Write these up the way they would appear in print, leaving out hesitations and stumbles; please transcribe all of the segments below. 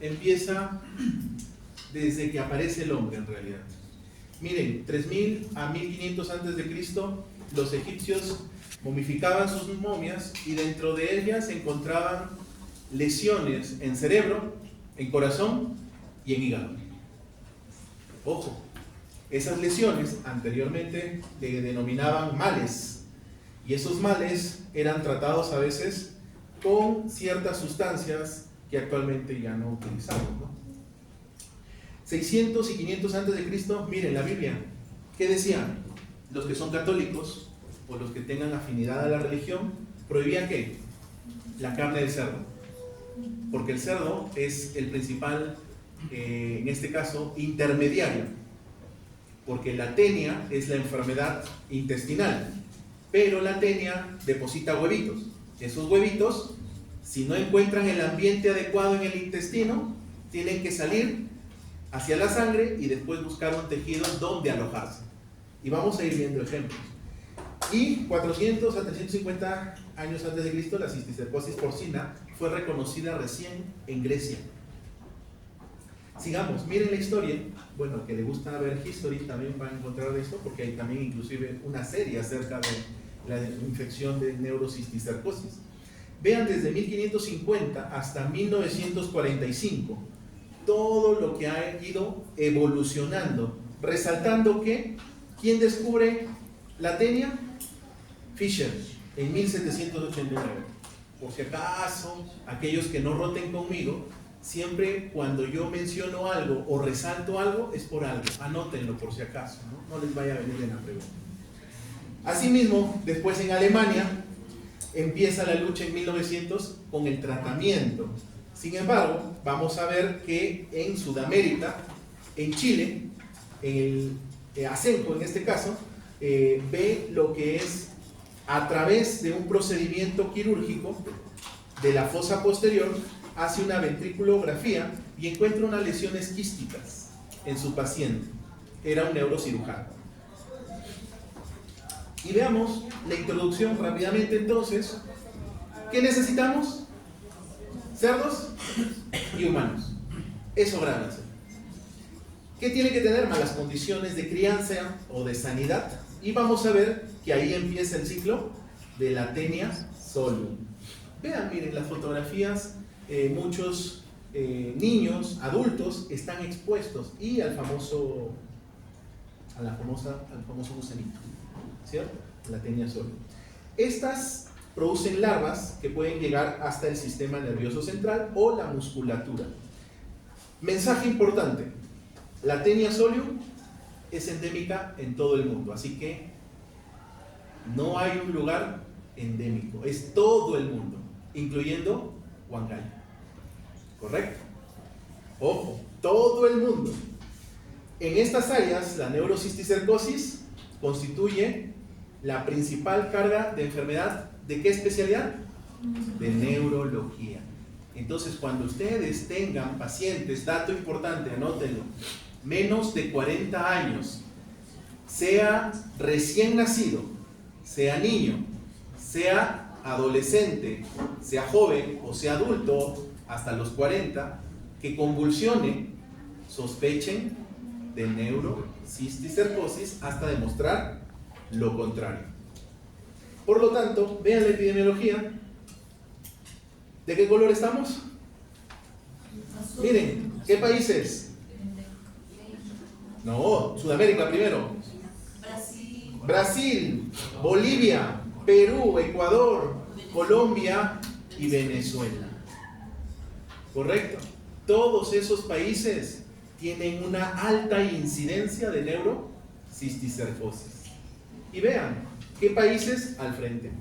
empieza desde que aparece el hombre en realidad. Miren, 3000 a 1500 antes de Cristo, los egipcios momificaban sus momias y dentro de ellas se encontraban lesiones en cerebro, en corazón y en hígado. Ojo, esas lesiones anteriormente se denominaban males y esos males eran tratados a veces con ciertas sustancias que actualmente ya no utilizamos, ¿no? 600 y 500 antes de Cristo, miren la Biblia, ¿qué decían? Los que son católicos o los que tengan afinidad a la religión, prohibían ¿qué? La carne del cerdo, porque el cerdo es el principal, en este caso, intermediario, porque la tenia es la enfermedad intestinal, pero la tenia deposita huevitos. Esos huevitos, si no encuentran el ambiente adecuado en el intestino, tienen que salir hacia la sangre y después buscar un tejido donde alojarse. Y vamos a ir viendo ejemplos. Y 400 a 350 años antes de Cristo, la cisticercosis porcina fue reconocida recién en Grecia. Sigamos, miren la historia. Bueno, que le gusta ver History también va a encontrar esto, porque hay también inclusive una serie acerca de la infección de neurocisticercosis. Vean desde 1550 hasta 1945 todo lo que ha ido evolucionando, resaltando que ¿quién descubre la tenia? Fisher, en 1789. Por si acaso, aquellos que no roten conmigo, siempre cuando yo menciono algo o resalto algo, es por algo. Anótenlo por si acaso, no les vaya a venir en la pregunta. Asimismo, después en Alemania, empieza la lucha en 1900 con el tratamiento. Sin embargo, vamos a ver que en Sudamérica, en Chile, en el Asenjo en este caso, ve lo que es a través de un procedimiento quirúrgico de la fosa posterior, hace una ventriculografía y encuentra unas lesiones quísticas en su paciente. Era un neurocirujano. Y veamos la introducción rápidamente entonces. ¿Qué necesitamos? Cerdos y humanos. Eso grábense. ¿Qué tiene que tener? Malas condiciones de crianza o de sanidad. Y vamos a ver que ahí empieza el ciclo de la tenia solium. Vean, miren las fotografías, muchos niños, adultos están expuestos y al famoso gusanito, ¿cierto? La tenia solium. Estas producen larvas que pueden llegar hasta el sistema nervioso central o la musculatura. Mensaje importante: la tenia solium es endémica en todo el mundo, así que no hay un lugar endémico, es todo el mundo, incluyendo Huancay. ¿Correcto? Ojo, todo el mundo. En estas áreas, la neurocisticercosis constituye la principal carga de enfermedad. ¿De qué especialidad? De neurología. Entonces, cuando ustedes tengan pacientes, dato importante, anótenlo, menos de 40 años, sea recién nacido, sea niño, sea adolescente, sea joven o sea adulto, hasta los 40, que convulsione, sospechen de neurocisticercosis hasta demostrar lo contrario. Por lo tanto, vean la epidemiología. ¿De qué color estamos? Miren, ¿qué países? No, Sudamérica primero. Brasil, Bolivia, Perú, Ecuador, Colombia y Venezuela. ¿Correcto? Todos esos países tienen una alta incidencia de neurocisticercosis. Y vean, ¿qué países? Al frente.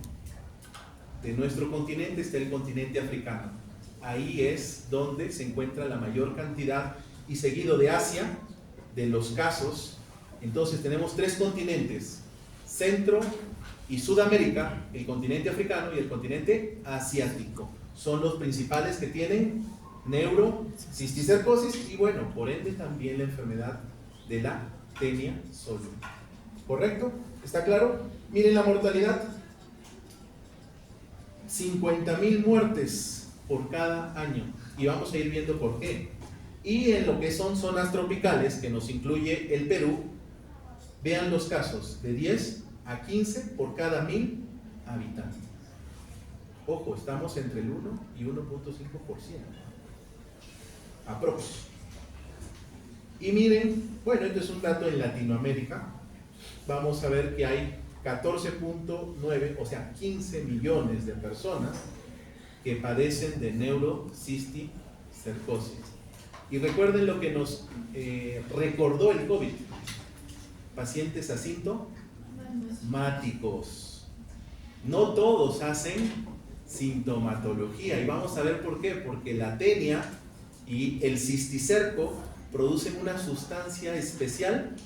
De nuestro continente está el continente africano. Ahí es donde se encuentra la mayor cantidad, y seguido de Asia, de los casos. Entonces tenemos tres continentes: Centro y Sudamérica, el continente africano y el continente asiático. Son los principales que tienen neurocisticercosis y bueno, por ende también la enfermedad de la tenia solium. ¿Correcto? ¿Está claro? Miren la mortalidad: 50.000 muertes por cada año. y vamos a ir viendo por qué. Y en lo que son zonas tropicales, que nos incluye el Perú, vean los casos, de 10 a 15 por cada 1000 habitantes. Ojo, estamos entre el 1 y 1.5%. Aprox. Y miren, bueno, esto es un dato en Latinoamérica. Vamos a ver que hay 14.9, o sea, 15 millones de personas que padecen de neurocisticercosis. Y recuerden lo que nos recordó el COVID. Pacientes asintomáticos. No todos hacen sintomatología. Y vamos a ver por qué. Porque la tenia y el cisticerco producen una sustancia especial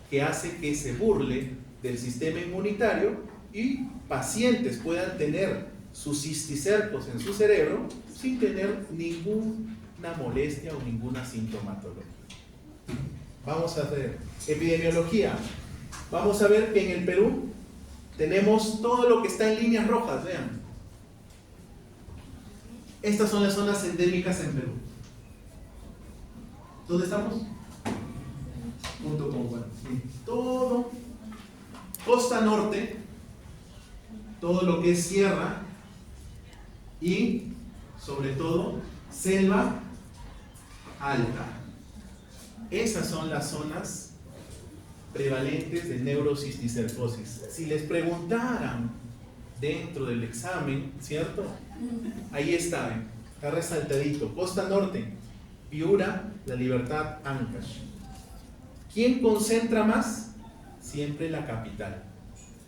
que hace que se burle del sistema inmunitario y pacientes puedan tener sus cisticercos en su cerebro sin tener ninguna molestia o ninguna sintomatología. Vamos a hacer epidemiología. Vamos a ver que en el Perú tenemos todo lo que está en líneas rojas, vean. Estas son las zonas endémicas en Perú. ¿Dónde estamos? Junto con Juan. Todo costa norte, todo lo que es sierra y sobre todo selva alta. Esas son las zonas prevalentes de neurocisticercosis. Si les preguntaran dentro del examen, ¿cierto? Ahí está resaltadito. Costa norte, Piura, La Libertad, Ancash. ¿Quién concentra más? Siempre la capital.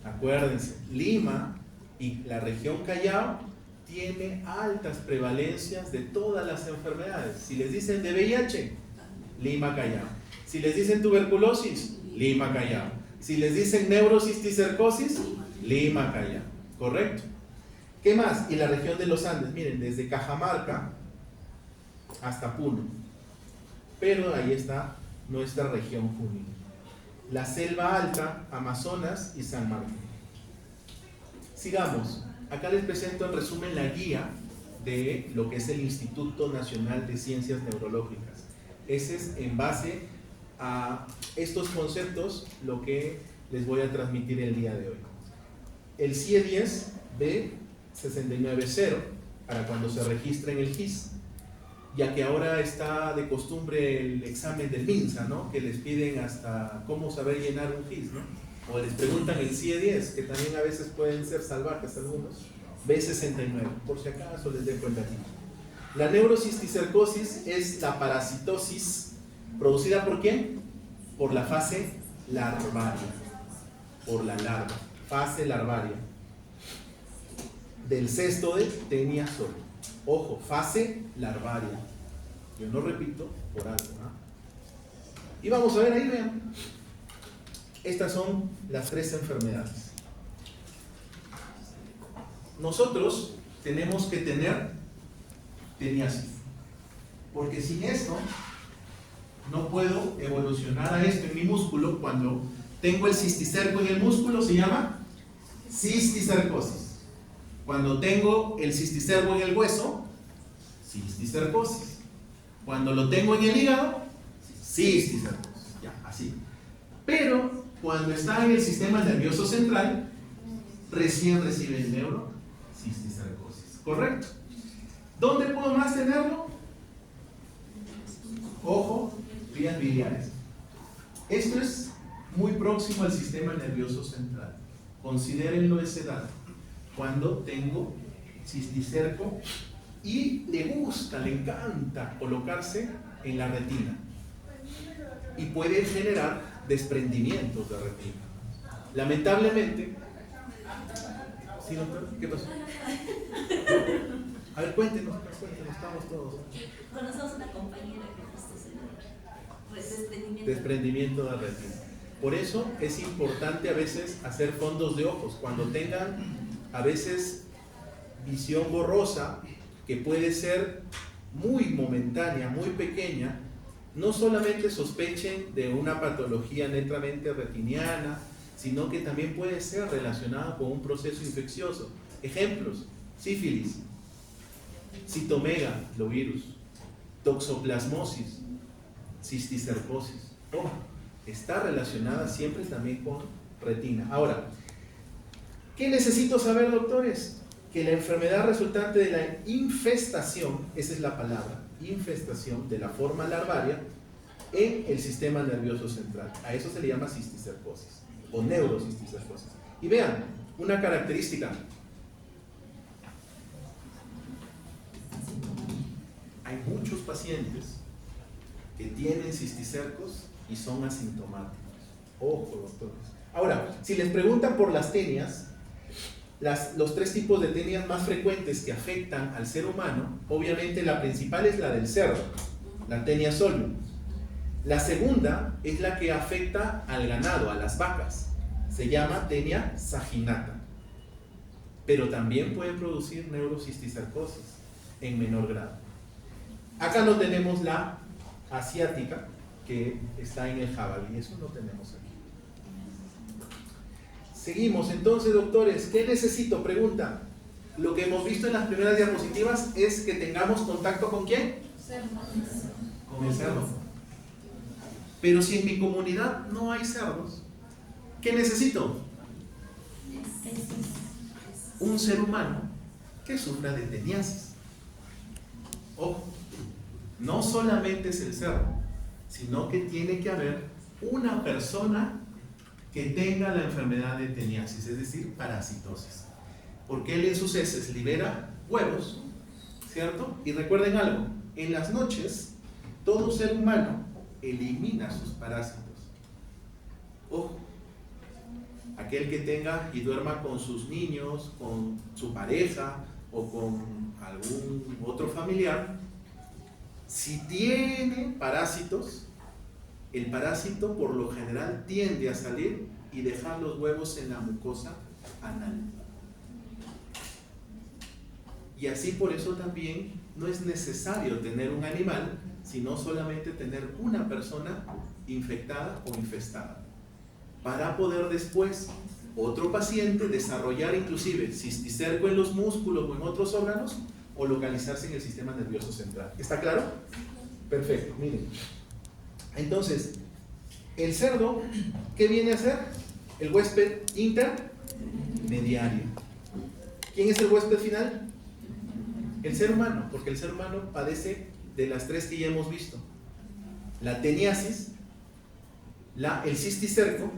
Acuérdense, Lima y la región Callao tiene altas prevalencias de todas las enfermedades. Si les dicen de VIH, Lima, Callao. Si les dicen tuberculosis, Lima, Callao. Si les dicen neurocisticercosis, Lima, Callao. ¿Correcto? ¿Qué más? Y la región de los Andes, miren, desde Cajamarca hasta Puno. Pero ahí está nuestra región Junín. La selva alta, Amazonas y San Martín. Sigamos. Acá les presento en resumen la guía de lo que es el Instituto Nacional de Ciencias Neurológicas. Ese es en base a estos conceptos lo que les voy a transmitir el día de hoy. El CIE-10 B690 para cuando se registra en el GIS, ya que ahora está de costumbre el examen del MINSA, ¿no? Que les piden hasta cómo saber llenar un GIS, ¿no? O les preguntan el CIE-10, que también a veces pueden ser salvajes algunos. B69, por si acaso les dejo el datito. La neurocisticercosis es la parasitosis producida ¿por quién? Por la fase larvaria, por la larva, fase larvaria del cesto de Taenia soli. Ojo, fase larvaria. Yo no repito por algo, ¿no? Y vamos a ver ahí, vean. Estas son las 3 enfermedades. Nosotros tenemos que tener teniasis, porque sin esto no puedo evolucionar a esto en mi músculo. Cuando tengo el cisticerco en el músculo se llama cisticercosis. Cuando tengo el cisticerco en el hueso, cisticercosis. Cuando lo tengo en el hígado, cisticercosis. Ya, así. Pero cuando está en el sistema nervioso central, recién recibe el neurocisticercosis. ¿Correcto? ¿Dónde puedo más tenerlo? Ojo, vías biliares. Esto es muy próximo al sistema nervioso central. Considérenlo ese dato. Cuando tengo cisticerco y le gusta, le encanta colocarse en la retina y puede generar desprendimientos de retina. Lamentablemente, ¿sí, doctor? ¿Qué pasó? A ver, cuéntenos, estamos todos. Conocemos una compañera que justo se desprendimiento de retina. Por eso es importante a veces hacer fondos de ojos. Cuando tengan a veces visión borrosa, que puede ser muy momentánea, muy pequeña, no solamente sospechen de una patología netamente retiniana, sino que también puede ser relacionada con un proceso infeccioso. Ejemplos: sífilis, citomegalovirus, toxoplasmosis, cisticercosis. Ojo, está relacionada siempre también con retina. Ahora, ¿qué necesito saber, doctores? Que la enfermedad resultante de la infestación, esa es la palabra, infestación de la forma larvaria en el sistema nervioso central. A eso se le llama cisticercosis o neurocisticercosis. Y vean, una característica. Hay muchos pacientes que tienen cisticercos y son asintomáticos. Ojo, doctores. Ahora, si les preguntan por las tenias, los tres tipos de tenias más frecuentes que afectan al ser humano, obviamente la principal es la del cerdo, la tenia solum. La segunda es la que afecta al ganado, a las vacas. Se llama tenia saginata. Pero también puede producir neurocisticercosis en menor grado. Acá no tenemos la asiática, que está en el jabalí. Eso no tenemos aquí. Seguimos, entonces, doctores, ¿qué necesito? Pregunta. Lo que hemos visto en las primeras diapositivas es que tengamos contacto ¿con quién? Con el cerdo. Pero si en mi comunidad no hay cerdos, ¿qué necesito? Un ser humano que sufra de teniasis. Ojo, no solamente es el cerdo, sino que tiene que haber una persona que tenga la enfermedad de teniasis, es decir, parasitosis. Porque él en sus heces libera huevos, ¿cierto? Y recuerden algo, en las noches todo ser humano elimina sus parásitos. Ojo, aquel que tenga y duerma con sus niños, con su pareja o con algún otro familiar, si tiene parásitos, el parásito por lo general tiende a salir y dejar los huevos en la mucosa anal. Y así por eso también no es necesario tener un animal, sino solamente tener una persona infectada o infestada, para poder después otro paciente desarrollar inclusive cisticerco en los músculos o en otros órganos o localizarse en el sistema nervioso central. ¿Está claro? Perfecto, miren. Entonces, el cerdo, ¿qué viene a ser? El huésped intermediario. ¿Quién es el huésped final? El ser humano, porque el ser humano padece de las tres que ya hemos visto: la teniasis, el cisticerco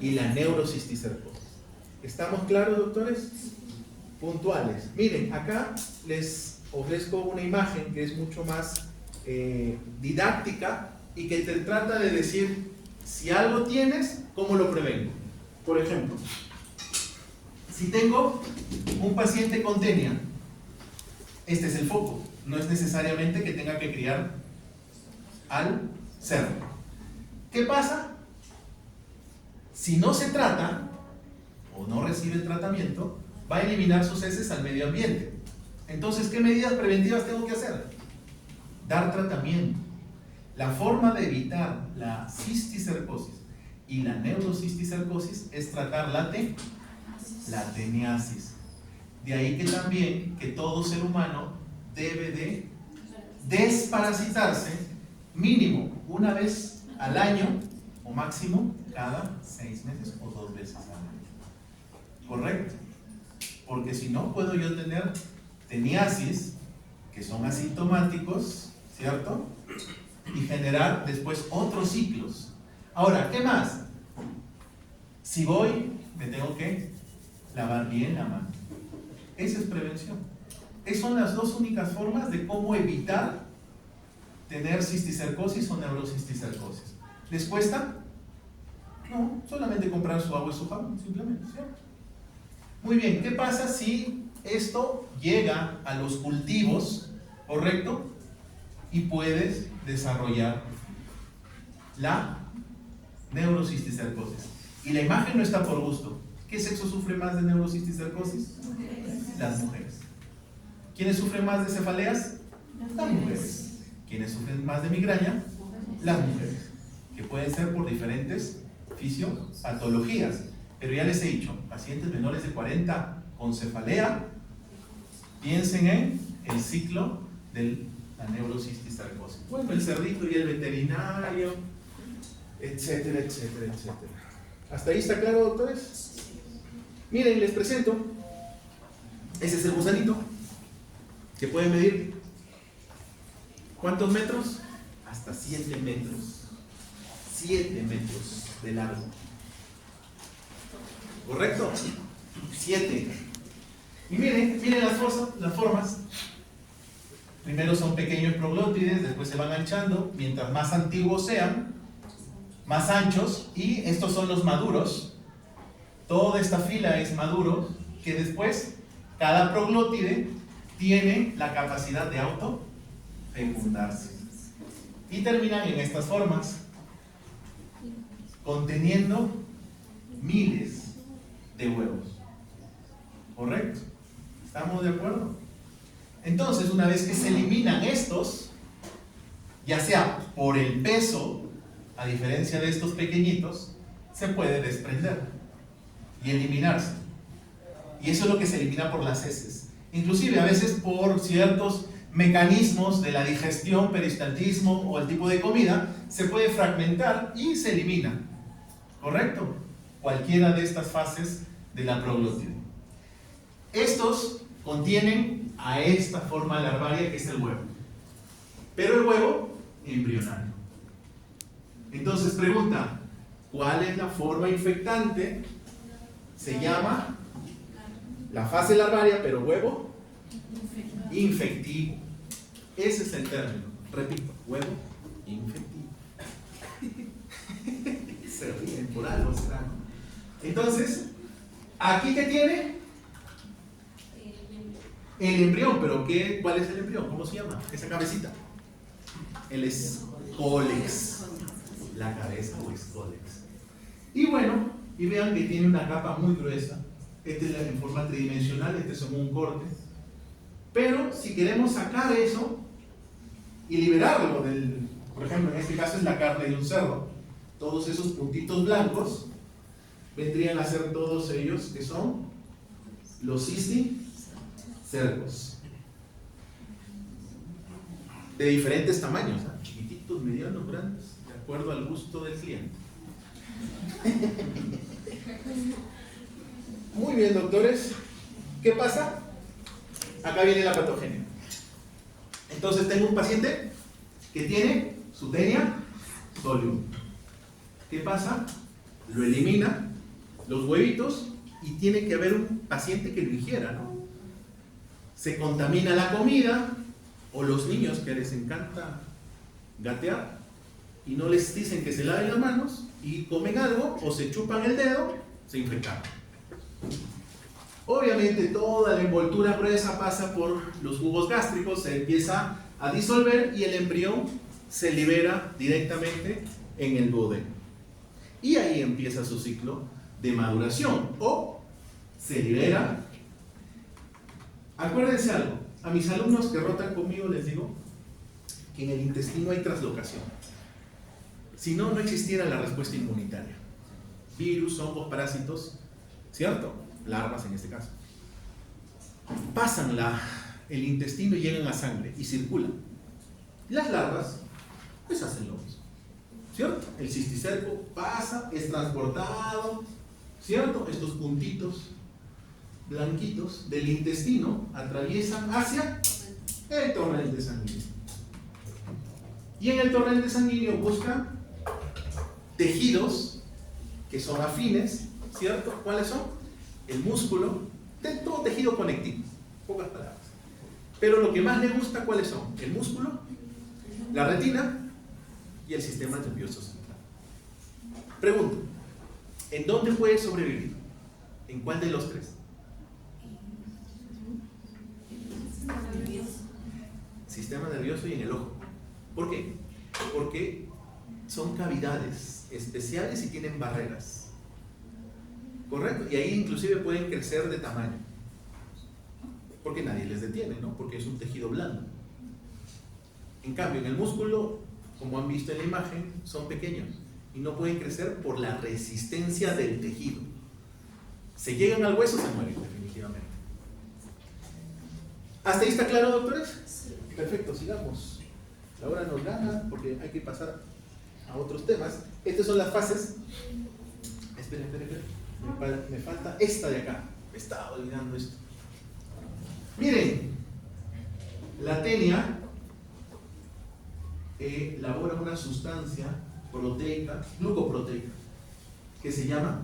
y la neurocisticercosis. ¿Estamos claros, doctores? Puntuales. Miren, acá les ofrezco una imagen que es mucho más didáctica y que te trata de decir, si algo tienes, ¿cómo lo prevengo? Por ejemplo, si tengo un paciente con tenia, este es el foco. No es necesariamente que tenga que criar al cerdo. ¿Qué pasa? Si no se trata o no recibe el tratamiento, va a eliminar sus heces al medio ambiente. Entonces, ¿qué medidas preventivas tengo que hacer? Dar tratamiento. La forma de evitar la cisticercosis y la neurocisticercosis es tratar la teniasis. De ahí que también que todo ser humano debe de desparasitarse mínimo una vez al año o máximo cada 6 meses o 2 veces al año. ¿Correcto? Porque si no, puedo yo tener teniasis, que son asintomáticos, ¿cierto? Y generar después otros ciclos. Ahora, ¿qué más? Si voy, me tengo que lavar bien la mano. Esa es prevención. Esas son las dos únicas formas de cómo evitar tener cisticercosis o neurocisticercosis. ¿Les cuesta? No, solamente comprar su agua y su jabón, simplemente, ¿cierto? Muy bien, ¿qué pasa si esto llega a los cultivos, correcto? Y puedes desarrollar la neurocisticercosis. Y la imagen no está por gusto. ¿Qué sexo sufre más de neurocisticercosis? Las mujeres. ¿Quiénes sufren más de cefaleas? Las mujeres. ¿Quiénes sufren más de migraña? Las mujeres. Que pueden ser por diferentes fisiopatologías. Pero ya les he dicho, pacientes menores de 40 con cefalea, piensen en el ciclo del la neurocisticercosis. Bueno, el cerdito y el veterinario, etcétera, etcétera, etcétera. ¿Hasta ahí está claro, doctores? Miren, les presento. Ese es el gusanito, que puede medir ¿cuántos metros? Hasta 7 metros. 7 metros de largo. ¿Correcto? 7. Y miren las formas. Primero son pequeños proglótides, después se van anchando. Mientras más antiguos sean, más anchos. Y estos son los maduros. Toda esta fila es maduro, que después cada proglótide tiene la capacidad de autofecundarse. Y terminan en estas formas, conteniendo miles de huevos. ¿Correcto? ¿Estamos de acuerdo? Entonces, una vez que se eliminan estos, ya sea por el peso, a diferencia de estos pequeñitos, se puede desprender y eliminarse. Y eso es lo que se elimina por las heces. Inclusive a veces por ciertos mecanismos de la digestión, peristaltismo o el tipo de comida, se puede fragmentar y se elimina. ¿Correcto? Cualquiera de estas fases de la proglótide. Estos contienen a esta forma larvaria que es el huevo. Pero el huevo embrionario. Entonces pregunta, ¿cuál es la forma infectante? Se llama la fase larvaria, pero huevo infectivo. Ese es el término. Repito, huevo infectivo. Se ríen por algo, ¿será? Entonces, ¿aquí qué tiene? El embrión, pero ¿cuál es el embrión? ¿Cómo se llama? Esa cabecita. El escólex. La cabeza o escólex. Y bueno, y vean que tiene una capa muy gruesa. Este es en forma tridimensional, este es como un corte. Pero si queremos sacar eso y liberarlo del, por ejemplo, en este caso es la carne de un cerdo, todos esos puntitos blancos vendrían a ser todos ellos que son los cisticercos. De diferentes tamaños, ¿eh? Chiquititos, medianos, grandes, de acuerdo al gusto del cliente. Muy bien, doctores. ¿Qué pasa? Acá viene la patogenia. Entonces tengo un paciente que tiene su tenia solium. ¿Qué pasa? Lo elimina, los huevitos, y tiene que haber un paciente que lo ingiera, ¿no? Se contamina la comida, o los niños que les encanta gatear y no les dicen que se laven las manos y comen algo o se chupan el dedo, se infectan. Obviamente toda la envoltura gruesa pasa por los jugos gástricos, se empieza a disolver y el embrión se libera directamente en el duodeno. Y ahí empieza su ciclo de maduración o se libera. Acuérdense algo, a mis alumnos que rotan conmigo les digo que en el intestino hay translocación. Si no, no existiera la respuesta inmunitaria. Virus, hongos, parásitos, ¿cierto? Larvas en este caso. Pasan el intestino y llegan a sangre y circulan. Las larvas pues hacen lo mismo, ¿cierto? El cisticerco pasa, es transportado, ¿cierto? Estos puntitos blanquitos del intestino atraviesan hacia el torrente sanguíneo. Y en el torrente sanguíneo buscan tejidos que son afines, ¿cierto? ¿Cuáles son? El músculo, todo tejido conectivo, pocas palabras. Pero lo que más le gusta, ¿cuáles son? El músculo, la retina y el sistema nervioso central. Pregunto, ¿en dónde puede sobrevivir? ¿En cuál de los tres? Sistema nervioso y en el ojo. ¿Por qué? Porque son cavidades especiales y tienen barreras. ¿Correcto? Y ahí inclusive pueden crecer de tamaño. Porque nadie les detiene, ¿no? Porque es un tejido blando. En cambio, en el músculo, como han visto en la imagen, son pequeños y no pueden crecer por la resistencia del tejido. Se llegan al hueso, se mueren definitivamente. ¿Hasta ahí está claro, doctores? Sí. Perfecto, sigamos. La hora nos gana porque hay que pasar a otros temas. Estas son las fases. Espera. Me falta esta de acá. Me estaba olvidando esto. Miren, la tenia elabora una sustancia proteica, glucoproteica, que se llama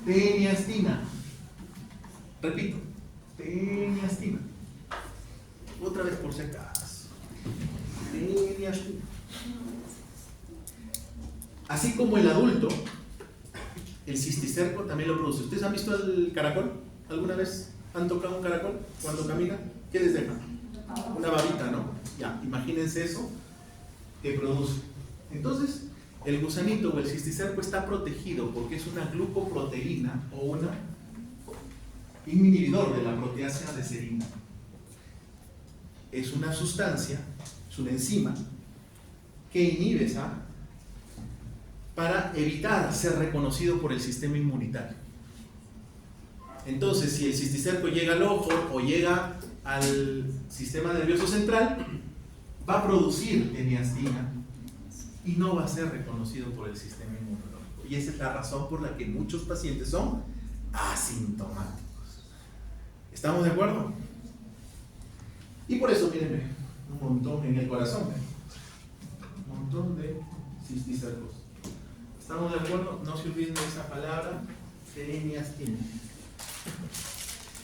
teniastina. Repito, teniastina. Otra vez por si acaso. Teniastina. Así como el adulto, el cisticerco también lo produce. ¿Ustedes han visto el caracol? ¿Alguna vez han tocado un caracol cuando caminan? ¿Qué les deja? Una babita, ¿no? Ya, imagínense eso que produce. Entonces, el gusanito o el cisticerco está protegido porque es una glucoproteína o un inhibidor de la proteasa de serina. Es una sustancia, es una enzima que inhibe esa para evitar ser reconocido por el sistema inmunitario. Entonces, si el cisticerco llega al ojo o llega al sistema nervioso central, va a producir teniastina y no va a ser reconocido por el sistema inmunológico. Y esa es la razón por la que muchos pacientes son asintomáticos. ¿Estamos de acuerdo? Y por eso, mírenme, un montón en el corazón, un montón de cisticercos. ¿Estamos de acuerdo? No se olviden de esa palabra, teniastina.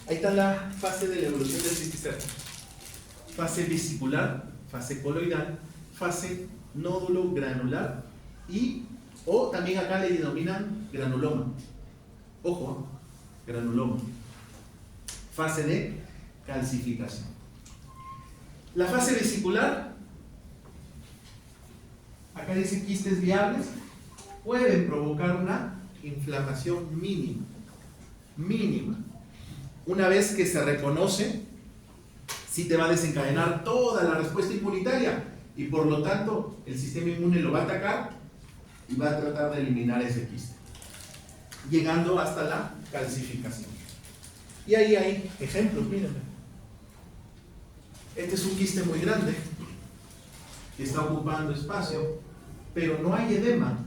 Ahí está la fase de la evolución del cisticerco. Fase vesicular, fase coloidal, fase nódulo granular o también acá le denominan granuloma. Ojo, granuloma. Fase de calcificación. La fase vesicular, acá dice quistes viables, pueden provocar una inflamación mínima. Una vez que se reconoce, sí te va a desencadenar toda la respuesta inmunitaria y por lo tanto el sistema inmune lo va a atacar y va a tratar de eliminar ese quiste, llegando hasta la calcificación. Y ahí hay ejemplos, mírenme. Este es un quiste muy grande que está ocupando espacio, pero no hay edema.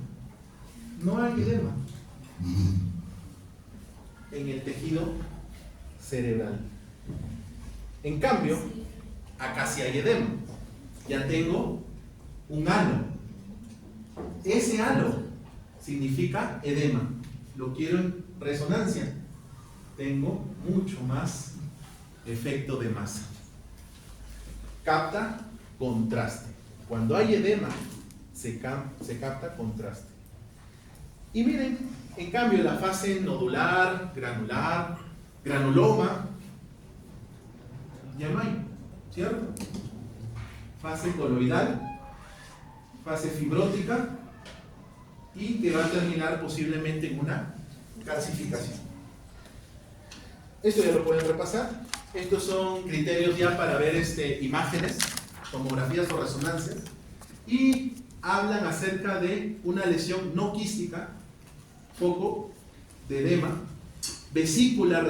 No hay edema en el tejido cerebral. En cambio, acá sí hay edema. Ya tengo un halo. Ese halo significa edema. Lo quiero en resonancia. Tengo mucho más efecto de masa. Capta contraste. Cuando hay edema, se capta contraste. Y miren, en cambio, la fase nodular, granular, granuloma, ya no hay, ¿cierto? Fase coloidal, fase fibrótica y que va a terminar posiblemente en una calcificación. Esto ya lo pueden repasar. Estos son criterios ya para ver imágenes, tomografías o resonancias, y hablan acerca de una lesión no quística, foco de edema, vesícula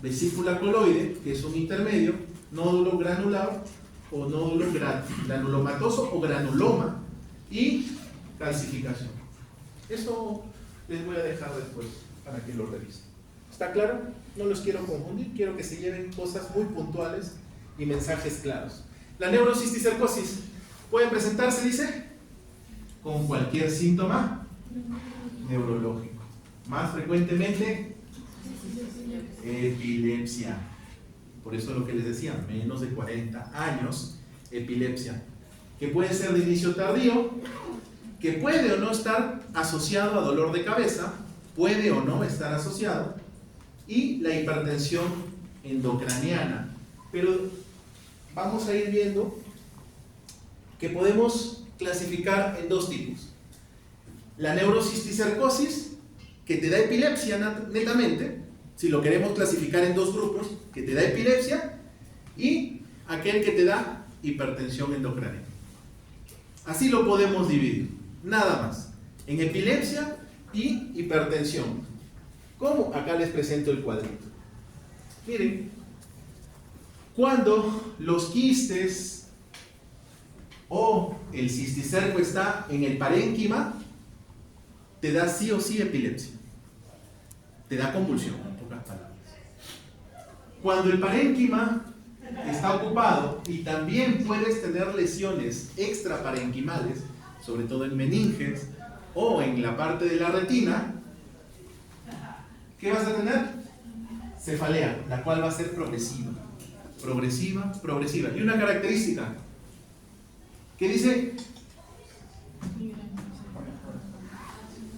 vesícula coloide, que es un intermedio, nódulo granular o nódulo granulomatoso o granuloma, y calcificación. Esto les voy a dejar después para que lo revisen. ¿Está claro? No los quiero confundir, quiero que se lleven cosas muy puntuales y mensajes claros. La neurocisticercosis puede presentarse, dice, con cualquier síntoma neurológico. Más frecuentemente, epilepsia. Por eso lo que les decía, menos de 40 años, epilepsia. Que puede ser de inicio tardío, que puede o no estar asociado a dolor de cabeza, puede o no estar asociado, y la hipertensión endocraniana. Pero vamos a ir viendo que podemos clasificar en dos tipos. La neurocisticercosis, que te da epilepsia netamente, si lo queremos clasificar en dos grupos, que te da epilepsia, y aquel que te da hipertensión endocraniana. Así lo podemos dividir, nada más, en epilepsia y hipertensión. ¿Cómo? Acá les presento el cuadrito. Miren, Cuando los quistes o el cisticerco está en el parénquima, te da sí o sí epilepsia. Te da convulsión, en pocas palabras. Cuando el parénquima está ocupado y también puedes tener lesiones extraparenquimales, sobre todo en meninges o en la parte de la retina, ¿qué vas a tener? Cefalea, la cual va a ser progresiva. Progresiva, progresiva. Y una característica que dice: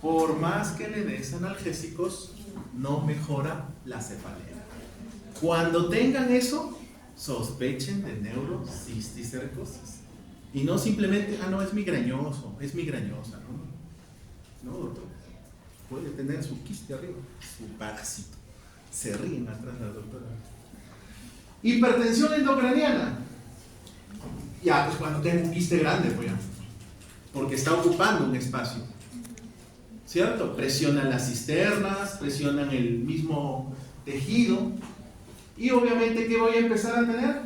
por más que le des analgésicos, no mejora la cefalea. Cuando tengan eso, sospechen de neurocisticercosis. Y no simplemente, no, es migrañoso, es migrañosa. No, doctor. Puede tener su quiste arriba, su parásito. Se ríen atrás la doctora. Hipertensión endocraniana. Ya, pues cuando tengo un quiste grande, pues ya. Porque está ocupando un espacio. ¿Cierto? Presionan las cisternas, presionan el mismo tejido. Y obviamente, ¿qué voy a empezar a tener?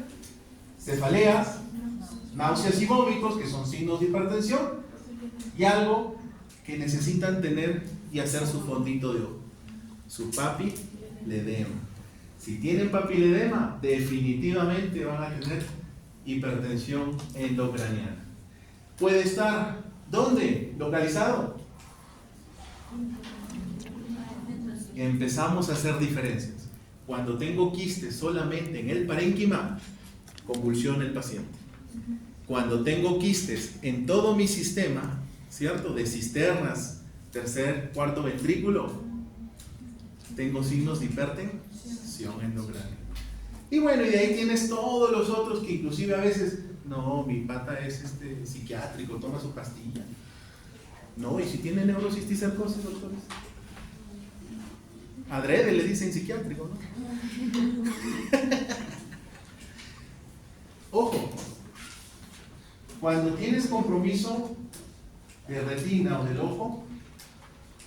Cefaleas, náuseas y vómitos, que son signos de hipertensión. Y algo que necesitan tener y hacer su fondito de ojo. Su papiledema. Si tienen papiledema, definitivamente van a tener hipertensión endocraniana. Puede estar, ¿dónde? Localizado. Empezamos a hacer diferencias. Cuando tengo quistes solamente en el parénquima, convulsiona el paciente. Cuando tengo quistes en todo mi sistema, ¿cierto? De cisternas, tercer, cuarto ventrículo, tengo signos de hipertensión endocraniana. Y bueno, y de ahí tienes todos los otros que inclusive a veces, no, mi pata es psiquiátrico, toma su pastilla. No, y si tiene neurocisticercosis, doctores. Adrede le dicen psiquiátrico, ¿no? Ojo, cuando tienes compromiso de retina o del ojo,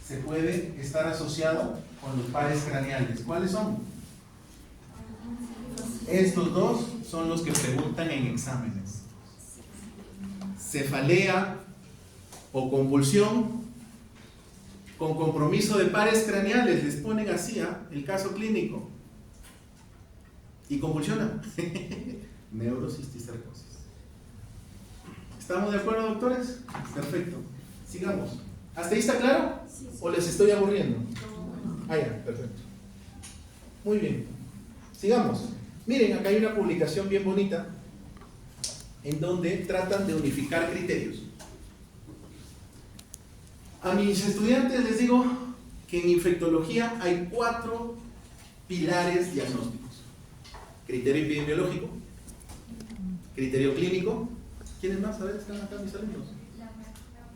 se puede estar asociado con los pares craneales. ¿Cuáles son? Estos dos son los que preguntan en exámenes. Cefalea o convulsión con compromiso de pares craneales, les ponen así, el caso clínico, y convulsiona. Neurocisticercosis. ¿Estamos de acuerdo, doctores? Perfecto. Sigamos. ¿Hasta ahí está claro? ¿O les estoy aburriendo? Ya, perfecto. Muy bien. Sigamos. Miren, acá hay una publicación bien bonita en donde tratan de unificar criterios. A mis estudiantes les digo que en infectología hay 4 pilares diagnósticos: criterio epidemiológico, criterio clínico. ¿Quiénes más? A ver, están acá mis alumnos.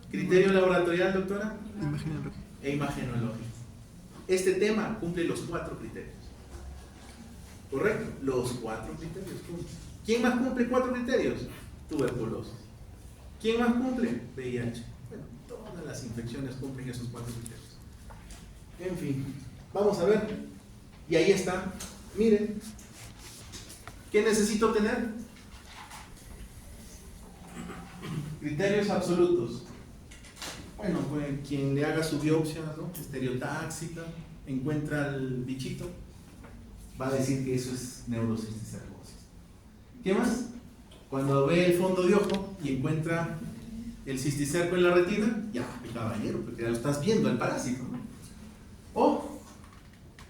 Criterio laboratorial, doctora. Imagenológico. E imagenológico. Este tema cumple los 4 criterios. ¿Correcto? Los 4 criterios cumplen. ¿Quién más cumple 4 criterios? Tuberculosis. ¿Quién más cumple? VIH. Bueno, todas las infecciones cumplen esos 4 criterios. En fin, vamos a ver. Y ahí está. Miren. ¿Qué necesito tener? Criterios absolutos. Bueno, pues quien le haga su biopsia, ¿no? Estereotáxica, encuentra el bichito, va a decir que eso es neurocisticercosis. ¿Qué más? Cuando ve el fondo de ojo y encuentra el cisticerco en la retina, ya, caballero, porque ya lo estás viendo, el parásito, ¿no? O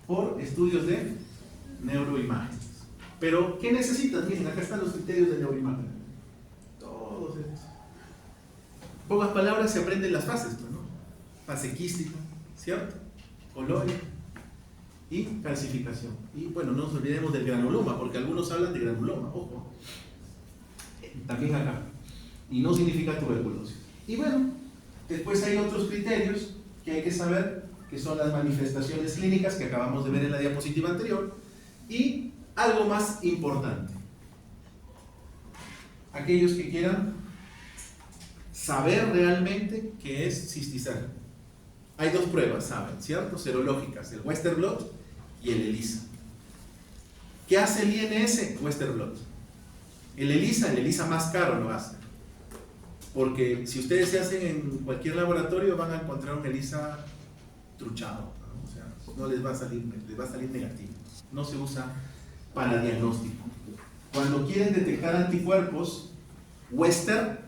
por estudios de neuroimágenes. Pero, ¿qué necesitas? Miren, acá están los criterios de neuroimagen. Todos estos. En pocas palabras, se aprenden las fases, ¿no? Fase quística, ¿cierto? Coloide y calcificación. Y bueno, no nos olvidemos del granuloma, porque algunos hablan de granuloma, ojo. También acá. Y no significa tuberculosis. Y bueno, después hay otros criterios que hay que saber, que son las manifestaciones clínicas que acabamos de ver en la diapositiva anterior. Y algo más importante. Aquellos que quieran saber realmente qué es cisticerco. Hay 2 pruebas, saben, ¿cierto? Serológicas, el Western blot y el ELISA. ¿Qué hace el INS? Western blot. El ELISA más caro lo hace. Porque si ustedes se hacen en cualquier laboratorio van a encontrar un ELISA truchado, ¿no? O sea, no les va a salir negativo. No se usa para diagnóstico. Cuando quieren detectar anticuerpos, Western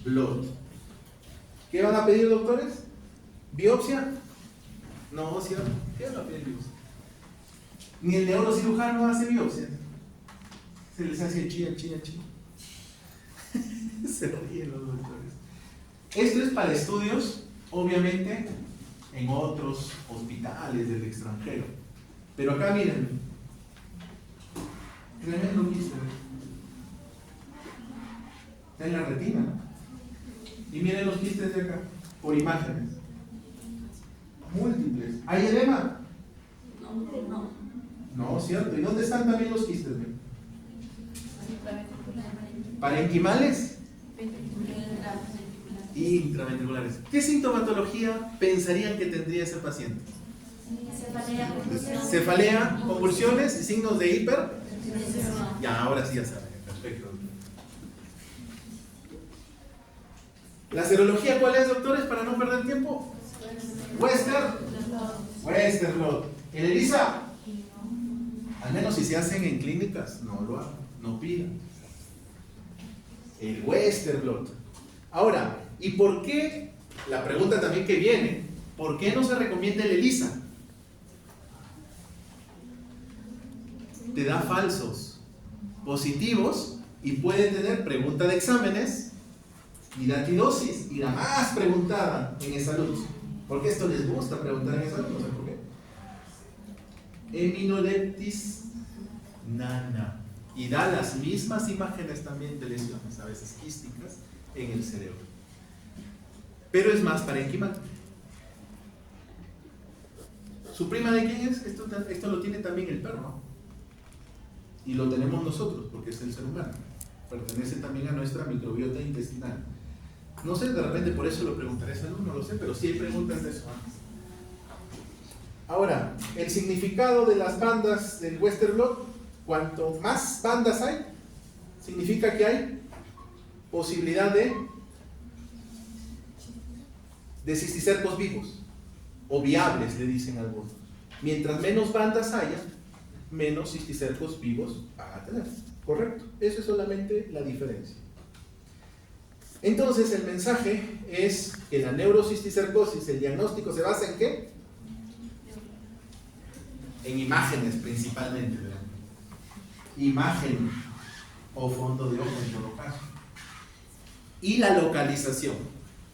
blot. ¿Qué van a pedir, doctores? ¿Biopsia? No, ¿cierto? ¿Qué van a pedir biopsia? Ni el neurocirujano hace biopsia. Se les hace chía. Se ríen los doctores. Esto es para estudios, obviamente, en otros hospitales del extranjero. Pero acá miren, tremendo quiste. Está en la retina, ¿no? Y miren los quistes de acá, por imágenes. Múltiples. ¿Hay edema? No, cierto. ¿Y dónde están también los quistes? ¿Parenquimales? Y intraventriculares. ¿Qué sintomatología pensarían que tendría ese paciente? Cefalea, convulsiones y signos de hiper. Ya, ahora sí ya saben. Perfecto. ¿La serología cuál es, doctores, para no perder tiempo? Western blot. ¿El ELISA? Al menos si se hacen en clínicas, no lo hagan, no pidan. El Western blot. Ahora, ¿y por qué? La pregunta también que viene, ¿por qué no se recomienda el ELISA? Te da falsos positivos y puede tener pregunta de exámenes y datidosis, y la más preguntada en salud. Porque esto les gusta preguntar en salud, no sé por qué. Heminoleptis nana. Y da las mismas imágenes también de lesiones, a veces quísticas, en el cerebro. Pero es más parenquimal. ¿Su prima de quién es? Esto lo tiene también el perro, ¿no? Y lo tenemos nosotros, porque es el ser humano. Pertenece también a nuestra microbiota intestinal. No sé, de repente por eso lo preguntaré a salud, no lo sé, pero sí hay preguntas de eso antes. Ahora, el significado de las bandas del Western blot, cuanto más bandas hay, significa que hay posibilidad de cisticercos vivos, o viables, le dicen algunos. Mientras menos bandas haya, menos cisticercos vivos van a tener. ¿Correcto? Eso es solamente la diferencia. Entonces, el mensaje es que la neurocisticercosis, el diagnóstico se basa en ¿qué? En imágenes principalmente, ¿verdad? Imagen o fondo de ojo en todo caso. Y la localización.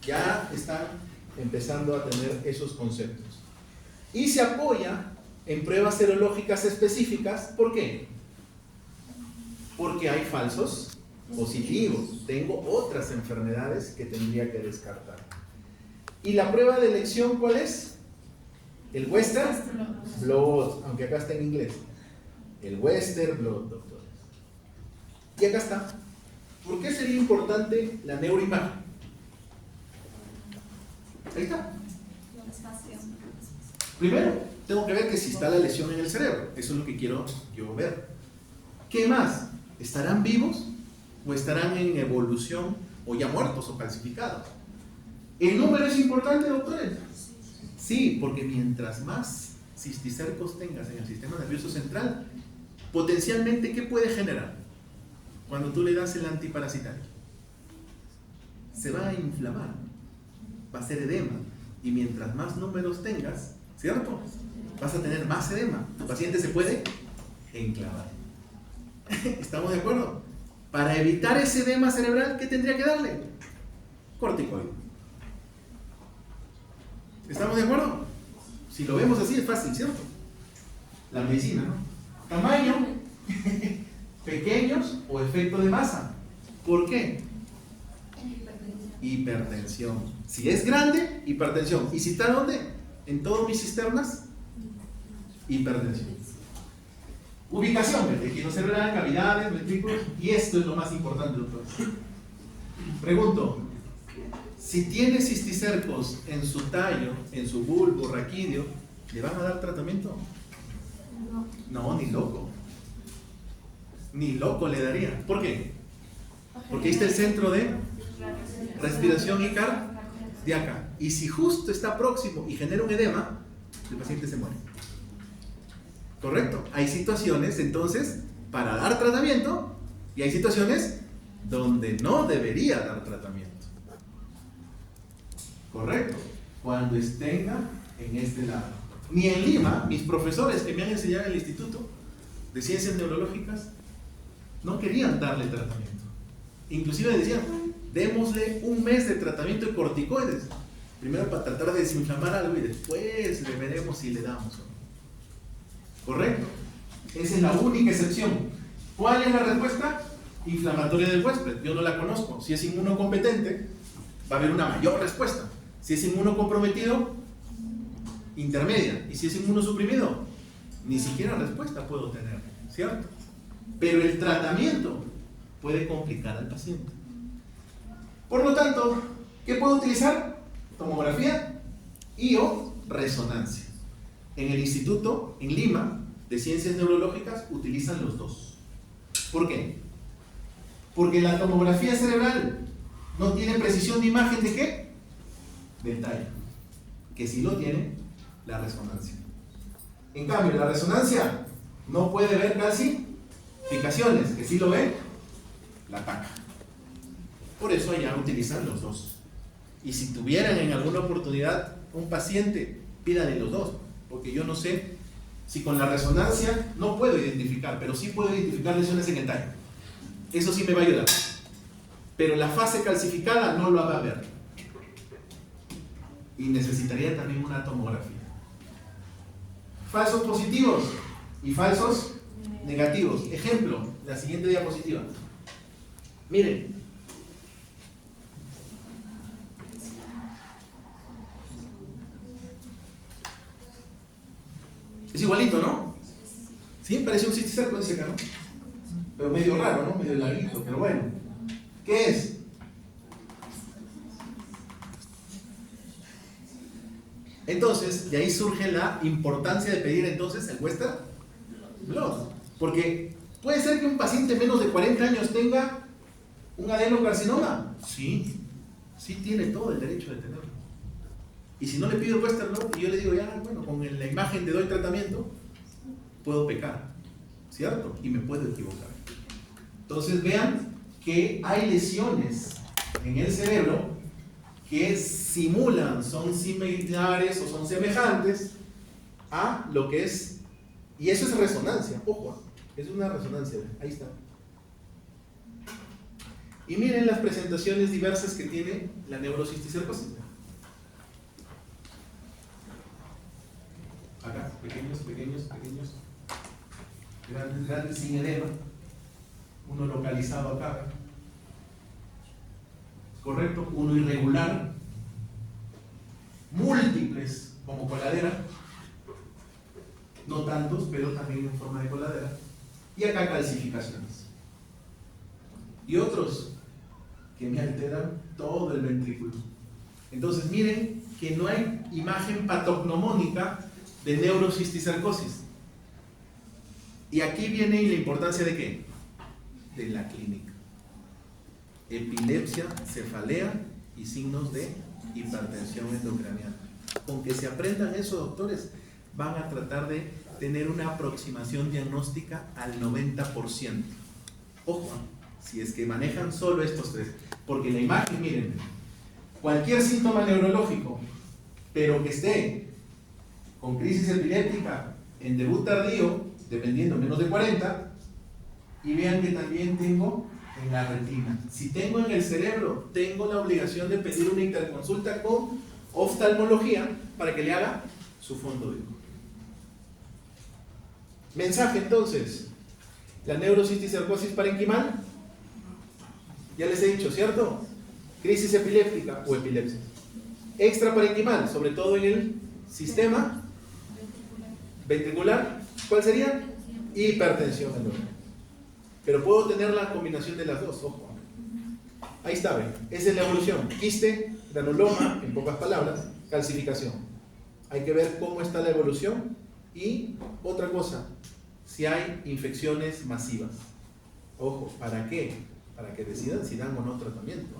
Ya están empezando a tener esos conceptos. Y se apoya en pruebas serológicas específicas. ¿Por qué? Porque hay falsos positivos. Tengo otras enfermedades que tendría que descartar. ¿Y la prueba de elección cuál es? El Western blot, aunque acá está en inglés. El Western blot, doctores. Y acá está. ¿Por qué sería importante la neuroimagen? Ahí está. Primero, tengo que ver que si está la lesión en el cerebro. Eso es lo que quiero yo ver. ¿Qué más? ¿Estarán vivos? ¿O estarán en evolución? ¿O ya muertos o calcificados? ¿El número es importante, doctores? Sí, porque mientras más cisticercos tengas en el sistema nervioso central, potencialmente, ¿qué puede generar? Cuando tú le das el antiparasitario, se va a inflamar, va a ser edema, y mientras más números tengas, ¿cierto? Vas a tener más edema, tu paciente se puede enclavar. ¿Estamos de acuerdo? Para evitar ese edema cerebral, ¿qué tendría que darle? Corticoide. ¿Estamos de acuerdo? Si lo vemos así es fácil, ¿cierto? La medicina, ¿no? Tamaño, pequeños o efecto de masa. ¿Por qué? Hipertensión. Si es grande, hipertensión. ¿Y si está dónde? En todas mis cisternas, hipertensión. Ubicación, el tejido cerebral, cavidades, ventrículos. Y esto es lo más importante, doctor. Pregunto, si tiene cisticercos en su tallo, en su bulbo, raquídeo, ¿le van a dar tratamiento? No, ni loco. Ni loco le daría. ¿Por qué? Porque ahí está el centro de respiración y cardíaca. Y si justo está próximo y genera un edema, el paciente se muere. ¿Correcto? Hay situaciones, entonces, para dar tratamiento, y hay situaciones donde no debería dar tratamiento. ¿Correcto? Cuando estén en este lado. Ni en Lima, mis profesores que me han enseñado en el Instituto de Ciencias Neurológicas no querían darle tratamiento. Inclusive decían, démosle un mes de tratamiento de corticoides. Primero para tratar de desinflamar algo y después le veremos si le damos o no. ¿Correcto? Esa es la única excepción. ¿Cuál es la respuesta? Inflamatoria del huésped. Yo no la conozco. Si es inmunocompetente, va a haber una mayor respuesta. Si es inmunocomprometido, intermedia. Y si es inmunosuprimido, ni siquiera respuesta puedo tener, ¿cierto? Pero el tratamiento puede complicar al paciente. Por lo tanto, ¿qué puedo utilizar? Tomografía y o resonancia. En el Instituto, en Lima, de Ciencias Neurológicas, utilizan los dos. ¿Por qué? Porque la tomografía cerebral no tiene precisión de imagen ¿de qué? Del tallo. Que sí lo tiene la resonancia. En cambio, la resonancia no puede ver calcificaciones, que sí lo ve la TAC. Por eso allá utilizan los dos. Y si tuvieran en alguna oportunidad un paciente, pídale los dos, porque yo no sé si con la resonancia no puedo identificar, pero sí puedo identificar lesiones en el tallo. Eso sí me va a ayudar. Pero la fase calcificada no lo va a ver. Y necesitaría también una tomografía. Falsos positivos y falsos negativos. Ejemplo, la siguiente diapositiva. Miren. Es igualito, ¿no? Sí, parece un cisticerco, dice acá, ¿no? Pero medio raro, ¿no? Medio larguito, pero bueno. ¿Qué es? Entonces, de ahí surge la importancia de pedir entonces el Western Blot. Porque puede ser que un paciente menos de 40 años tenga un adenocarcinoma. Sí, sí tiene todo el derecho de tenerlo. Y si no le pido el Western Blot y yo le digo, ya, bueno, con la imagen te doy tratamiento, puedo pecar, ¿cierto? Y me puedo equivocar. Entonces vean que hay lesiones en el cerebro que simulan, son similares o son semejantes a lo que es, y eso es resonancia, ojo, es una resonancia, ahí está. Y miren las presentaciones diversas que tiene la neurocisticercosis. Acá, pequeños, pequeños, pequeños, grandes, grandes, sin edema, uno localizado acá, ¿correcto? Uno irregular, múltiples como coladera, no tantos, pero también en forma de coladera, y acá calcificaciones. Y otros que me alteran todo el ventrículo. Entonces miren que no hay imagen patognomónica de neurocisticercosis. Y aquí viene la importancia de ¿qué? De la clínica. Epilepsia, cefalea y signos de hipertensión endocraniana. Con que se aprendan eso, doctores, van a tratar de tener una aproximación diagnóstica al 90%. Ojo, si es que manejan solo estos tres, porque la imagen, miren, cualquier síntoma neurológico, pero que esté con crisis epiléptica en debut tardío, dependiendo menos de 40, y vean que también tengo en la retina. Si tengo en el cerebro, tengo la obligación de pedir una interconsulta con oftalmología para que le haga su fondo de eco. Mensaje entonces, la neurocisticercosis parenquimal, ya les he dicho, ¿cierto? Crisis epiléptica o epilepsia. Extraparenquimal, sobre todo en el sistema ventricular, ¿cuál sería? Hipertensión endocrinal. Pero puedo tener la combinación de las dos, ojo. Ahí está, ven. Esa es la evolución. Quiste, granuloma, en pocas palabras, calcificación. Hay que ver cómo está la evolución y otra cosa, si hay infecciones masivas. Ojo, ¿para qué? Para que decidan si dan o no tratamiento.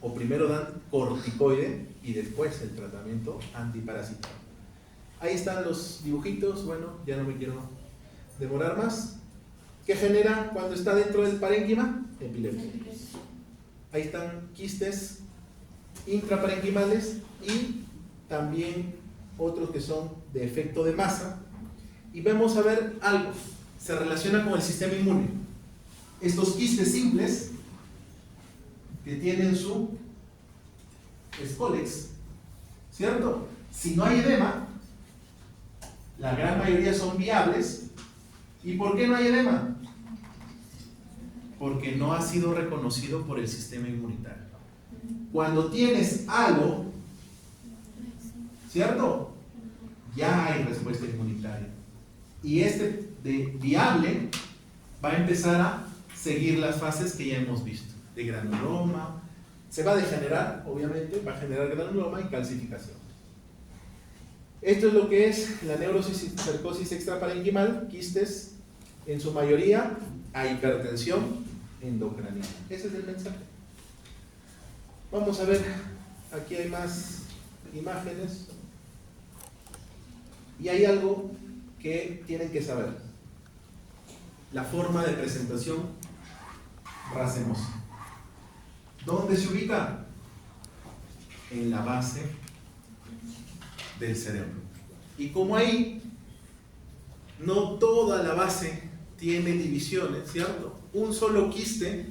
O primero dan corticoide y después el tratamiento antiparasitario. Ahí están los dibujitos, bueno, ya no me quiero demorar más. ¿Qué genera cuando está dentro del parénquima? Epilepsia. Ahí están quistes intraparenquimales y también otros que son de efecto de masa. Y vamos a ver algo, se relaciona con el sistema inmune. Estos quistes simples que tienen su escólex, ¿cierto? Si no hay edema, la gran mayoría son viables. ¿Y por qué no hay edema? Porque no ha sido reconocido por el sistema inmunitario. Cuando tienes algo, ¿cierto? Ya hay respuesta inmunitaria. Y este de viable va a empezar a seguir las fases que ya hemos visto. De granuloma, se va a degenerar, obviamente, va a generar granuloma y calcificación. Esto es lo que es la neurocisticercosis extraparenquimal, quistes en su mayoría a hipertensión endocraniana. Ese es el mensaje. Vamos a ver, aquí hay más imágenes. Y hay algo que tienen que saber. La forma de presentación racemosa. ¿Dónde se ubica? En la base del cerebro. Y como ahí no toda la base tiene divisiones, ¿cierto? Un solo quiste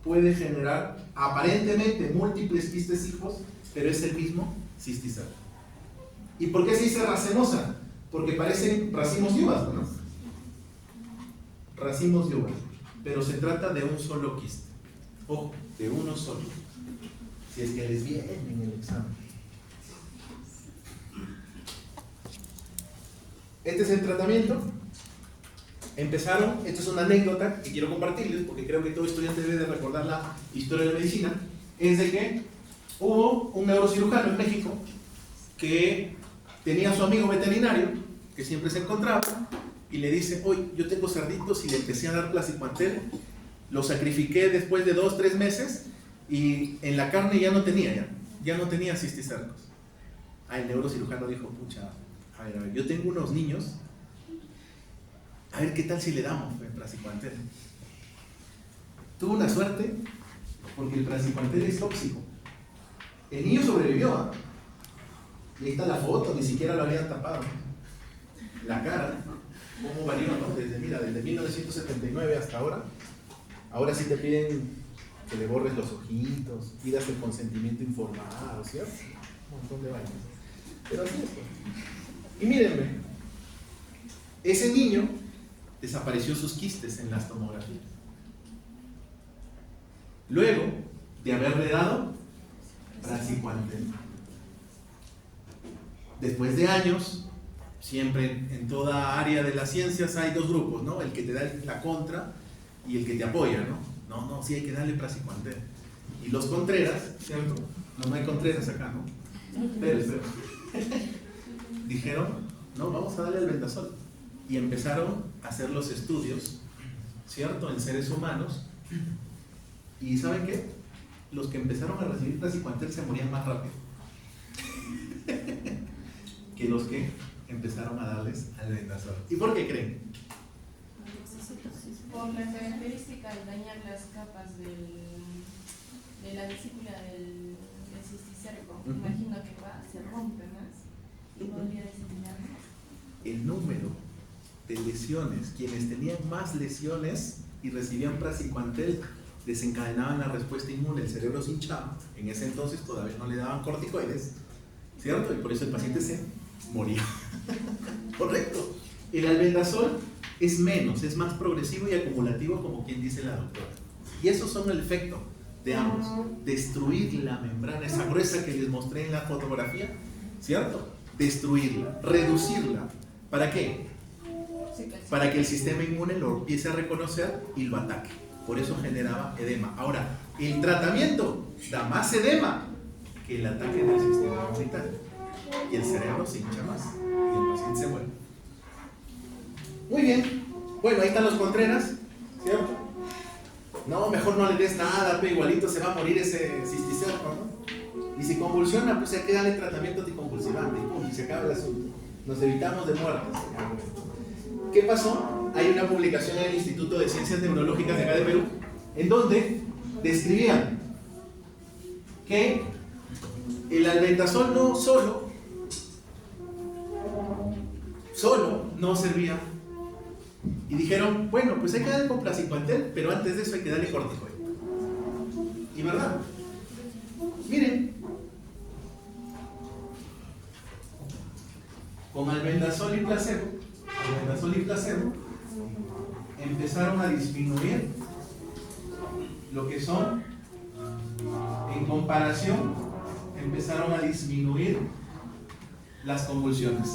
puede generar aparentemente múltiples quistes hijos, pero es el mismo cisticerco. ¿Y por qué se dice racemosa? Porque parecen racimos de uvas, ¿no? Racimos de uvas. Pero se trata de un solo quiste. Ojo, de uno solo. Si es que les viene en el examen. Este es el tratamiento. Empezaron, esto es una anécdota que quiero compartirles porque creo que todo estudiante debe de recordar la historia de la medicina. Es de que hubo un neurocirujano en México que tenía a su amigo veterinario que siempre se encontraba y le dice: oye, yo tengo cerditos y le empecé a dar placicuantel, lo sacrifiqué después de 2-3 meses y en la carne ya no tenía cisticercos. El neurocirujano dijo: pucha, a ver, yo tengo unos niños, a ver qué tal si le damos placicuantel. Tuvo una suerte porque el placicuantel es tóxico. El niño sobrevivió, y ahí está la foto, ni siquiera lo habían tapado. La cara, cómo varió, ¿no? Desde 1979 hasta ahora. Ahora sí te piden que le borres los ojitos, pidas el consentimiento informado, ¿cierto? Un montón de vainas. Pero así es, pues. Y mírenme, ese niño desapareció sus quistes en las tomografías. Luego de haberle dado praziquantel. Después de años, siempre en toda área de las ciencias hay dos grupos, ¿no? El que te da la contra y el que te apoya, ¿no? No, sí hay que darle praziquantel. Y los Contreras, ¿cierto? No hay Contreras acá, ¿no? Pero dijeron: no, vamos a darle albendazol. Y empezaron a hacer los estudios, ¿cierto? En seres humanos. ¿Y saben qué? Los que empezaron a recibir praziquantel se morían más rápido que los que empezaron a darles albendazol. ¿Y por qué creen? Por la característica de dañar las capas de la vesícula del cisticerco. Imagino que se rompe más y podría diseminar más. El número de lesiones, quienes tenían más lesiones y recibían praziquantel, desencadenaban la respuesta inmune, el cerebro se hinchaba. En ese entonces todavía no le daban corticoides, ¿cierto? Y por eso el paciente se moría. Correcto. El albendazol es menos, es más progresivo y acumulativo, como quien dice la doctora. Y esos son el efecto de ambos: destruir la membrana, esa gruesa que les mostré en la fotografía, ¿cierto? Destruirla, reducirla. ¿Para qué? Para que el sistema inmune lo empiece a reconocer y lo ataque. Por eso generaba edema. Ahora, el tratamiento da más edema que el ataque del sistema inmunitario. Y el cerebro se hincha más y el paciente se muere. Muy bien. Bueno, ahí están los Contreras, ¿cierto? No, mejor no le des nada, pero igualito se va a morir ese cisticerco, ¿no? Y si convulsiona, pues hay que darle tratamiento anticonvulsivante y se acaba el asunto. Nos evitamos de muertes. ¿Qué pasó? Hay una publicación en el Instituto de Ciencias Neurológicas de acá de Perú, en donde describían que el albendazol no solo no servía. Y dijeron, bueno, pues hay que darle con praziquantel, pero antes de eso hay que darle corticoide. ¿Y verdad? Miren, con albendazol y placebo, empezaron a disminuir lo que son, en comparación, empezaron a disminuir las convulsiones.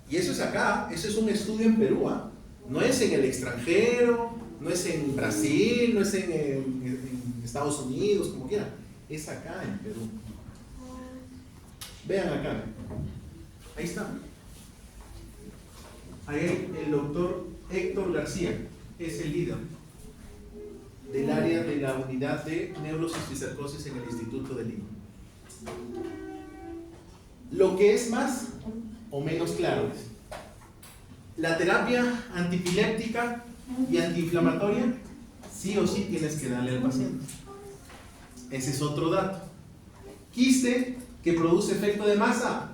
Y eso es acá, eso es un estudio en Perú, ¿eh? No es en el extranjero, no es en Brasil, no es en Estados Unidos, como quieran, es acá en Perú. Vean acá, ahí está. Ahí el doctor Héctor García es el líder del área de la unidad de neurocisticercosis en el Instituto de Lima. Lo que es más o menos claro es la terapia antipiléptica y antiinflamatoria, sí o sí tienes que darle al paciente. Ese es otro dato. Quiste que produce efecto de masa,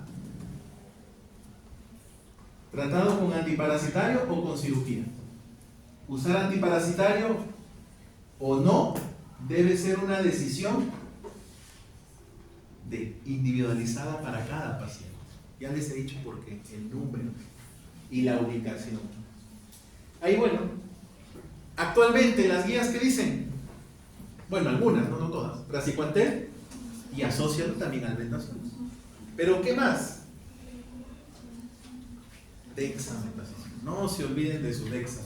tratado con antiparasitario o con cirugía. Usar antiparasitario o no debe ser una decisión individualizada para cada paciente. Ya les he dicho por qué, el número y la ubicación. Ahí bueno, actualmente las guías que dicen, bueno, algunas, no todas, praziquantel y asócialo también al albendazol. Pero ¿qué más? Dexametasona. No se olviden de su dexa.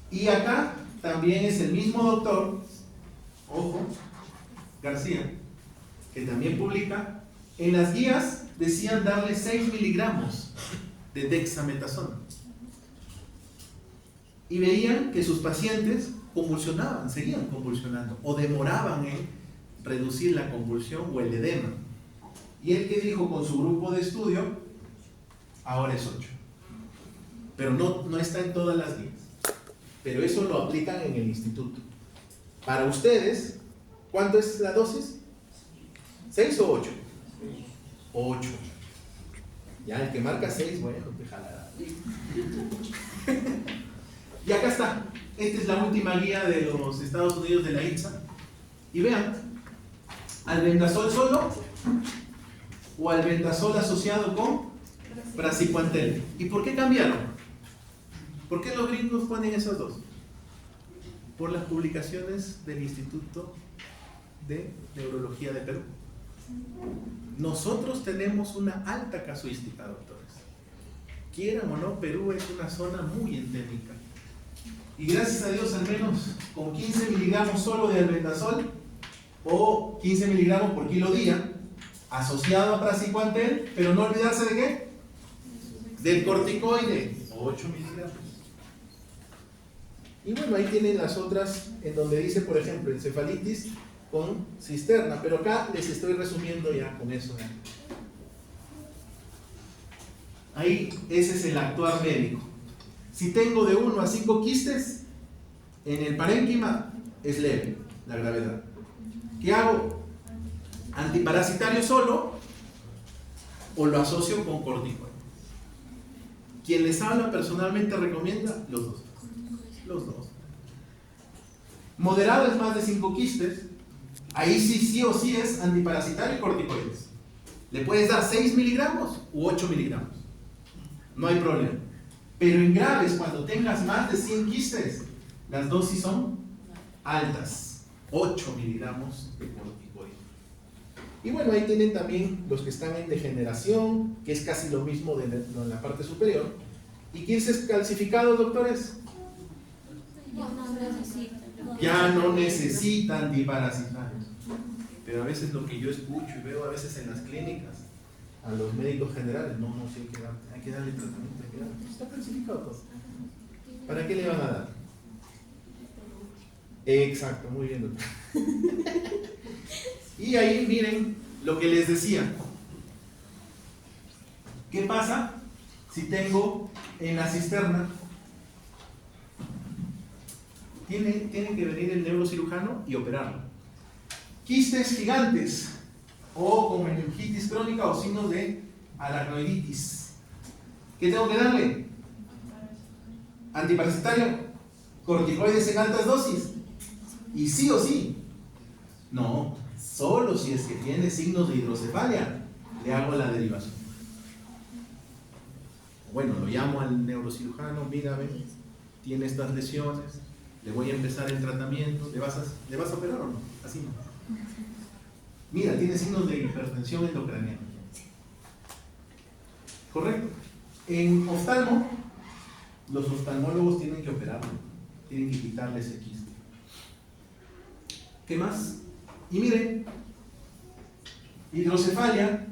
Y acá también es el mismo doctor, ojo, García, que también publica, en las guías decían darle 6 miligramos de dexametasona. Y veían que sus pacientes convulsionaban, seguían convulsionando, o demoraban en reducir la convulsión o el edema. Y él que dijo con su grupo de estudio, ahora es 8. Pero no está en todas las guías. Pero eso lo aplican en el instituto. Para ustedes, ¿cuánto es la dosis? ¿6 o 8? 8. Ya, el que marca 6, bueno, te jalará. Y acá está. Esta es la última guía de los Estados Unidos de la INSA. Y vean, albendazol solo o albendazol asociado con praziquantel. ¿Y por qué cambiaron? ¿Por qué los gringos ponen esos dos? Por las publicaciones del Instituto de Neurología de Perú. Nosotros tenemos una alta casuística, doctores. Quieran o no, Perú es una zona muy endémica. Y gracias a Dios, al menos con 15 miligramos solo de albendazol o 15 miligramos por kilo día, asociado a praziquantel, pero no olvidarse de ¿qué? Del corticoide, 8 miligramos. Y bueno, ahí tienen las otras, en donde dice, por ejemplo, encefalitis con cisterna, pero acá les estoy resumiendo ya con eso. Ahí, ese es el actuar médico. Si tengo de 1 a 5 quistes, en el parénquima es leve la gravedad. ¿Qué hago? ¿Antiparasitario solo o lo asocio con corticoide? Quien les habla personalmente recomienda los dos. Los dos. Moderado es más de 5 quistes. Ahí sí o sí es antiparasitario y corticoides. Le puedes dar 6 miligramos u 8 miligramos. No hay problema. Pero en graves, cuando tengas más de 100 quistes, las dosis son altas. 8 miligramos de corticoide. Y bueno, ahí tienen también los que están en degeneración, que es casi lo mismo en la parte superior. ¿Y quién calcificados, doctores? Ya no necesitan antiparasitarios. Pero a veces lo que yo escucho y veo a veces en las clínicas, a los médicos generales. No, sí, hay que darle tratamiento. Está clasificado todo. ¿Para qué le van a dar? Exacto, muy bien, doctor. Y ahí miren lo que les decía. ¿Qué pasa si tengo en la cisterna? Tiene que venir el neurocirujano y operarlo. Quistes gigantes o con meningitis crónica o signos de aracnoiditis. ¿Qué tengo que darle? Antiparasitario, corticoides en altas dosis. Y sí o sí. No, solo si es que tiene signos de hidrocefalia, le hago la derivación. Bueno, lo llamo al neurocirujano, mírame, tiene estas lesiones, le voy a empezar el tratamiento, ¿le vas a operar o no? Así no. Mira, tiene signos de hipertensión endocraniana. ¿Correcto? En oftalmo, los oftalmólogos tienen que operarlo, tienen que quitarle ese quiste. ¿Qué más? Y miren, hidrocefalia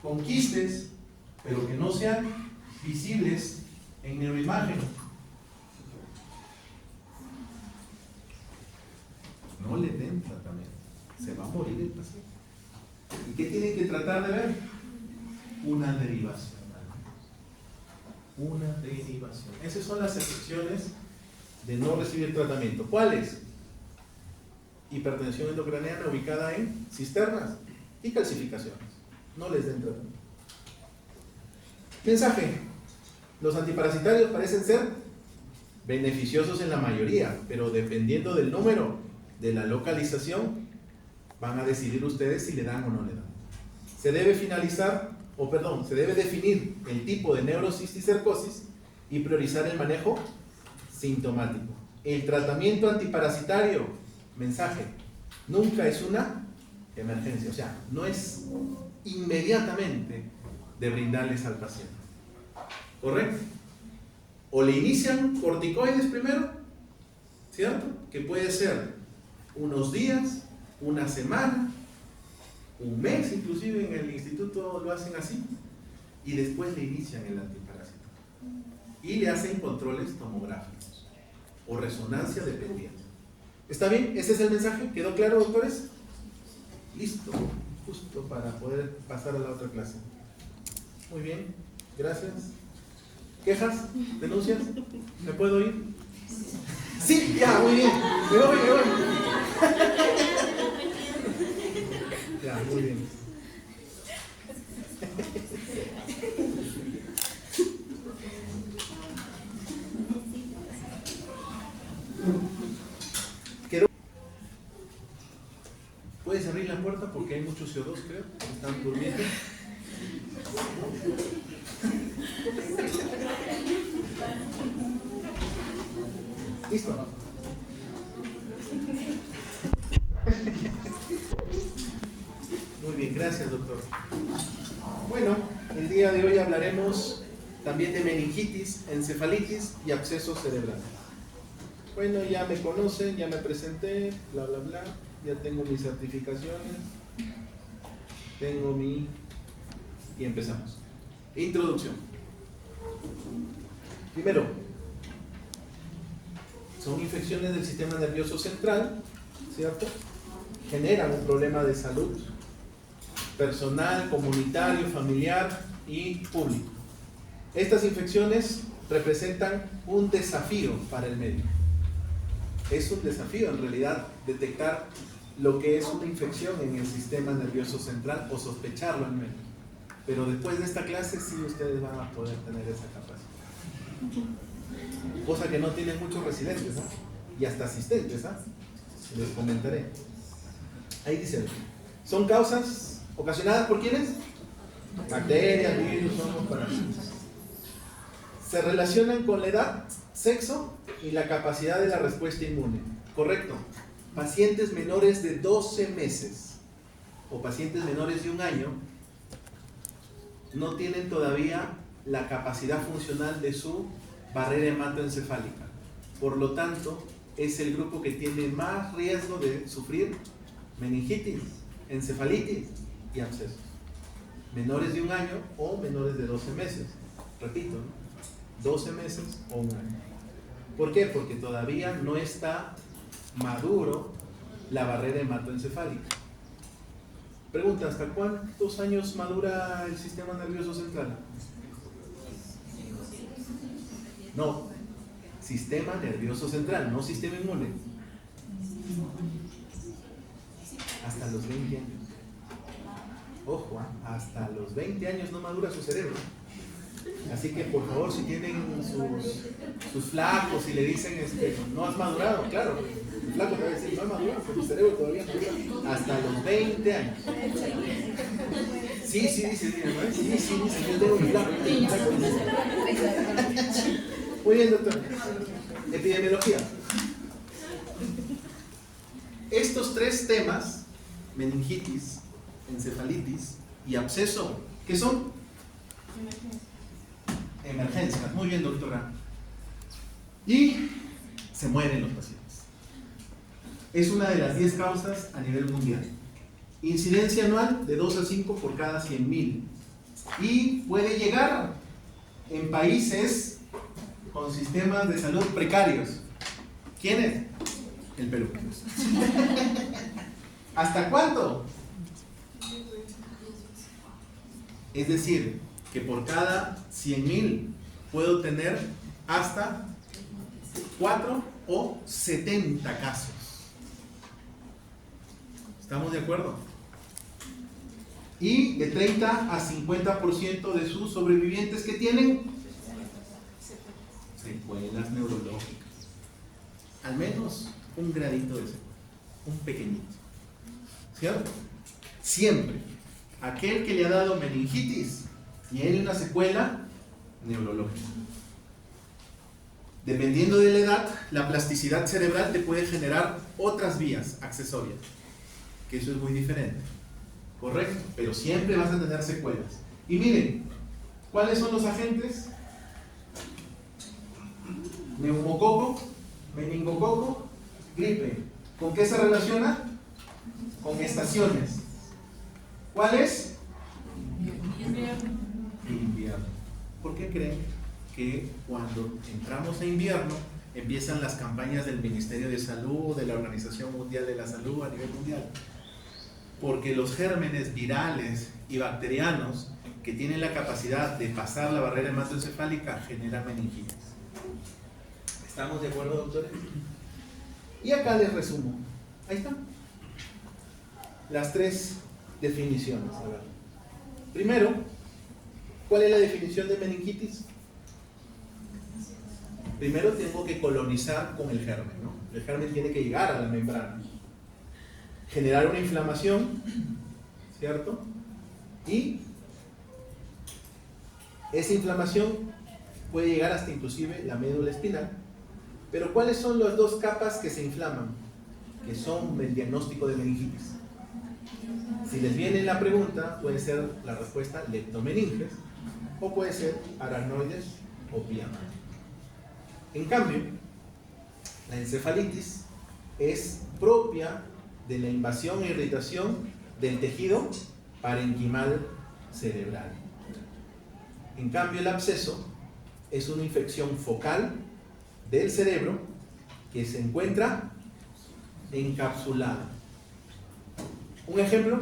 con quistes, pero que no sean visibles en neuroimagen. No le den tratamiento, se va a morir el paciente. ¿Y qué tienen que tratar de ver? Una derivación. Una derivación. Esas son las excepciones de no recibir tratamiento. ¿Cuáles? Hipertensión endocraniana ubicada en cisternas y calcificaciones. No les den tratamiento. Mensaje. Los antiparasitarios parecen ser beneficiosos en la mayoría, pero dependiendo del número, de la localización, van a decidir ustedes si le dan o no le dan. Se debe se debe definir el tipo de neurocisticercosis y priorizar el manejo sintomático. El tratamiento antiparasitario, mensaje, nunca es una emergencia, o sea, no es inmediatamente de brindarles al paciente. ¿Correcto? O le inician corticoides primero, ¿cierto? Que puede ser unos días, una semana, un mes, inclusive en el instituto lo hacen así, y después le inician el antiparásito. Y le hacen controles tomográficos o resonancia dependiente. ¿Está bien? ¿Ese es el mensaje? ¿Quedó claro, doctores? Listo, justo para poder pasar a la otra clase. Muy bien, gracias. ¿Quejas? ¿Denuncias? ¿Me puedo ir? Sí, ya, muy bien. Me voy. Ya, muy bien. ¿Puedes abrir la puerta? Porque hay muchos CO2, creo, que están durmiendo. ¿Listo? Muy bien, gracias, doctor. Bueno, el día de hoy hablaremos también de meningitis, encefalitis y absceso cerebral. Bueno, ya me conocen, ya me presenté, bla, bla, bla. Ya tengo mis certificaciones. Y empezamos. Introducción. Primero, son infecciones del sistema nervioso central, ¿cierto? Generan un problema de salud personal, comunitario, familiar y público. Estas infecciones representan un desafío para el médico. Es un desafío en realidad detectar lo que es una infección en el sistema nervioso central o sospecharlo al menos. Pero después de esta clase sí ustedes van a poder tener esa capacidad. Cosa que no tienen muchos residentes, ¿no? Y hasta asistentes, ¿no? Les comentaré. Ahí dice, son causas ocasionadas por ¿quiénes? Bacterias, virus, hongos, parásitos. Se relacionan con la edad, sexo y la capacidad de la respuesta inmune. ¿Correcto? Pacientes menores de 12 meses o pacientes menores de 1 año no tienen todavía la capacidad funcional de su barrera hematoencefálica. Por lo tanto, es el grupo que tiene más riesgo de sufrir meningitis, encefalitis y abscesos. menores de un año o menores de 12 meses. Repito, ¿no? 12 meses o un año. ¿Por qué? Porque todavía no está maduro la barrera hematoencefálica. Pregunta, ¿hasta cuántos años madura el sistema nervioso central? No, sistema nervioso central, no sistema inmune. Hasta los 20 años. Ojo, hasta los 20 años no madura su cerebro. Así que por favor, si tienen sus flacos y le dicen no has madurado, claro, el flaco te va a decir no has madurado porque el cerebro todavía madura hasta los 20 años. Sí, dice, ¿no? Sí, dice, yo tengo mi flaco. Muy bien, doctor. Epidemiología. Estos tres temas, meningitis, encefalitis y absceso, ¿qué son? Emergencias. Muy bien, doctora. Y se mueren los pacientes. Es una de las 10 causas a nivel mundial. Incidencia anual de 2 a 5 por cada 100.000. Y puede llegar en países con sistemas de salud precarios. ¿Quién es? El Perú. ¿Hasta cuánto? Es decir, que por cada 100.000 puedo tener hasta 4 o 70 casos. ¿Estamos de acuerdo? Y de 30 a 50% de sus sobrevivientes que tienen secuelas neurológicas. Al menos un gradito de secuela, un pequeñito. ¿Cierto? Siempre, aquel que le ha dado meningitis tiene una secuela neurológica. Dependiendo de la edad, la plasticidad cerebral te puede generar otras vías accesorias, que eso es muy diferente. Correcto, pero siempre vas a tener secuelas. Y miren, ¿cuáles son los agentes? Neumococo, meningococo, gripe. ¿Con qué se relaciona? Con estaciones. ¿Cuáles? Invierno. ¿Por qué creen que cuando entramos a invierno empiezan las campañas del Ministerio de Salud, de la Organización Mundial de la Salud a nivel mundial? Porque los gérmenes virales y bacterianos que tienen la capacidad de pasar la barrera hematoencefálica generan meningitis. ¿Estamos de acuerdo, doctores? Y acá les resumo. Ahí está. Las 3 definiciones. A ver. Primero, ¿cuál es la definición de meningitis? Primero tengo que colonizar con el germen, ¿no? El germen tiene que llegar a la membrana, generar una inflamación, ¿cierto? Y esa inflamación puede llegar hasta inclusive la médula espinal. Pero ¿cuáles son las 2 capas que se inflaman? Que son el diagnóstico de meningitis. Si les viene la pregunta, puede ser la respuesta leptomeninges o puede ser aracnoides o piama. En cambio, la encefalitis es propia de la invasión e irritación del tejido parenquimal cerebral. En cambio, el absceso es una infección focal del cerebro que se encuentra encapsulada. Un ejemplo,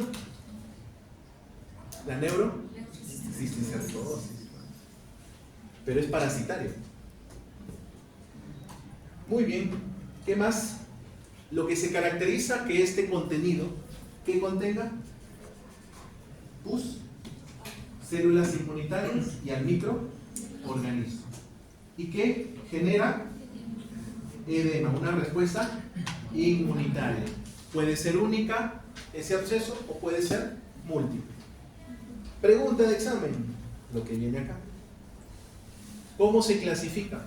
la neurocisticercosis, pero es parasitario. Muy bien, ¿qué más? Lo que se caracteriza que este contenido, que contenga pus, células inmunitarias y al microorganismo, y que genera edema, una respuesta inmunitaria. Puede ser única ese absceso o puede ser múltiple. Pregunta de examen, lo que viene acá. ¿Cómo se clasifica?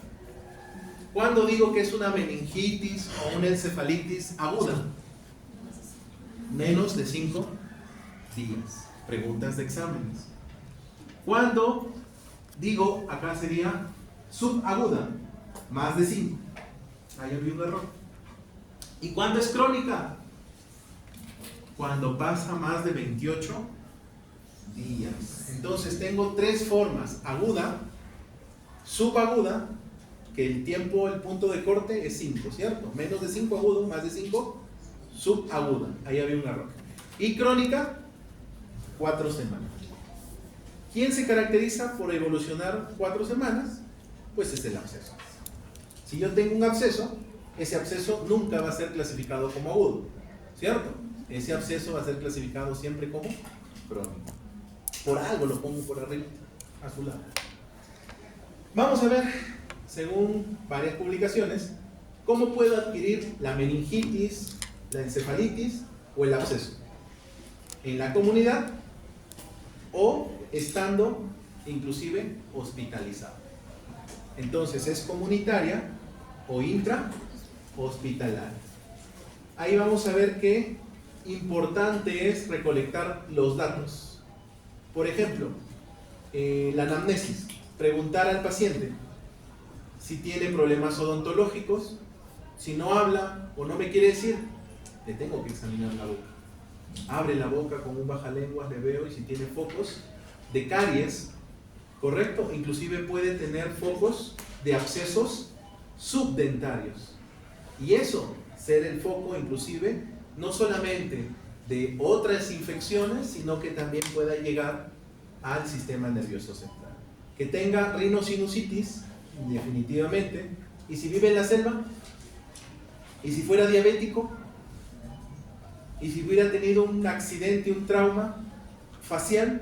¿Cuándo digo que es una meningitis o una encefalitis aguda? Menos de 5 días. Preguntas de exámenes. ¿Cuándo digo, acá sería subaguda? Más de 5. Ahí había un error. ¿Y cuándo es crónica? Cuando pasa más de 28 días. Entonces tengo tres formas: aguda, subaguda, que el tiempo, el punto de corte es 5, ¿cierto? Menos de 5 agudo, más de 5 subaguda. Ahí había un error. Y crónica, 4 semanas. ¿Quién se caracteriza por evolucionar 4 semanas? Pues es el absceso. Si yo tengo un absceso, ese absceso nunca va a ser clasificado como agudo, ¿cierto? Ese absceso va a ser clasificado siempre como crónico. Por algo lo pongo por arriba, a su lado. Vamos a ver, según varias publicaciones, cómo puedo adquirir la meningitis, la encefalitis o el absceso. En la comunidad o estando inclusive hospitalizado. Entonces es comunitaria o intrahospitalaria. Ahí vamos a ver qué importante es recolectar los datos. Por ejemplo, la anamnesis. Preguntar al paciente si tiene problemas odontológicos. Si no habla o no me quiere decir, le tengo que examinar la boca. Abre la boca con un bajalenguas, le veo, y si tiene focos de caries, ¿correcto? Inclusive puede tener focos de abscesos subdentarios. Y eso, ser el foco inclusive, no solamente de otras infecciones, sino que también pueda llegar al sistema nervioso central. Que tenga rinosinusitis, definitivamente. ¿Y si vive en la selva? ¿Y si fuera diabético? ¿Y si hubiera tenido un accidente, un trauma facial?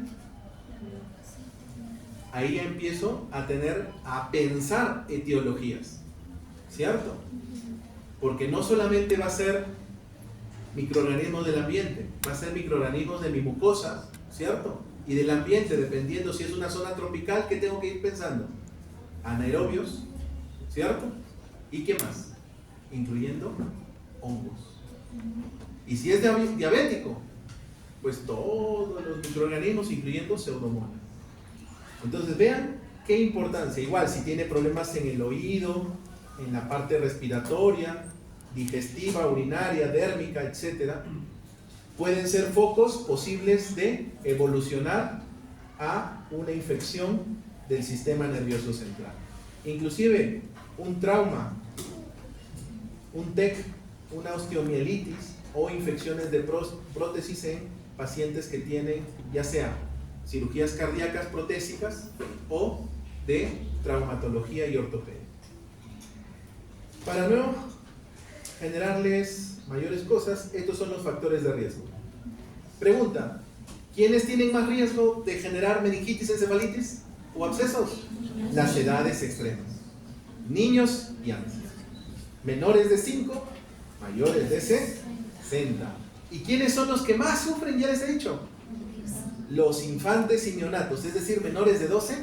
Ahí ya empiezo a pensar etiologías, ¿cierto? Porque no solamente va a ser microorganismos del ambiente, va a ser microorganismos de mi mucosa, ¿cierto? Y del ambiente, dependiendo si es una zona tropical, ¿qué tengo que ir pensando? Anaerobios, ¿cierto? ¿Y qué más? Incluyendo hongos. Y si es diabético, pues todos los microorganismos, incluyendo pseudomonas. Entonces vean qué importancia. Igual si tiene problemas en el oído, en la parte respiratoria, digestiva, urinaria, dérmica, etc., pueden ser focos posibles de evolucionar a una infección del sistema nervioso central. Inclusive un trauma, un TEC, una osteomielitis o infecciones de prótesis en pacientes que tienen ya sea cirugías cardíacas protésicas o de traumatología y ortopedia. Para no generarles mayores cosas, estos son los factores de riesgo. Pregunta: ¿quiénes tienen más riesgo de generar meningitis, encefalitis o abscesos? Las edades extremas. Niños y ancianos. Menores de 5, mayores de 60. ¿Y quiénes son los que más sufren? Ya les he dicho. Los infantes y neonatos, es decir, menores de 12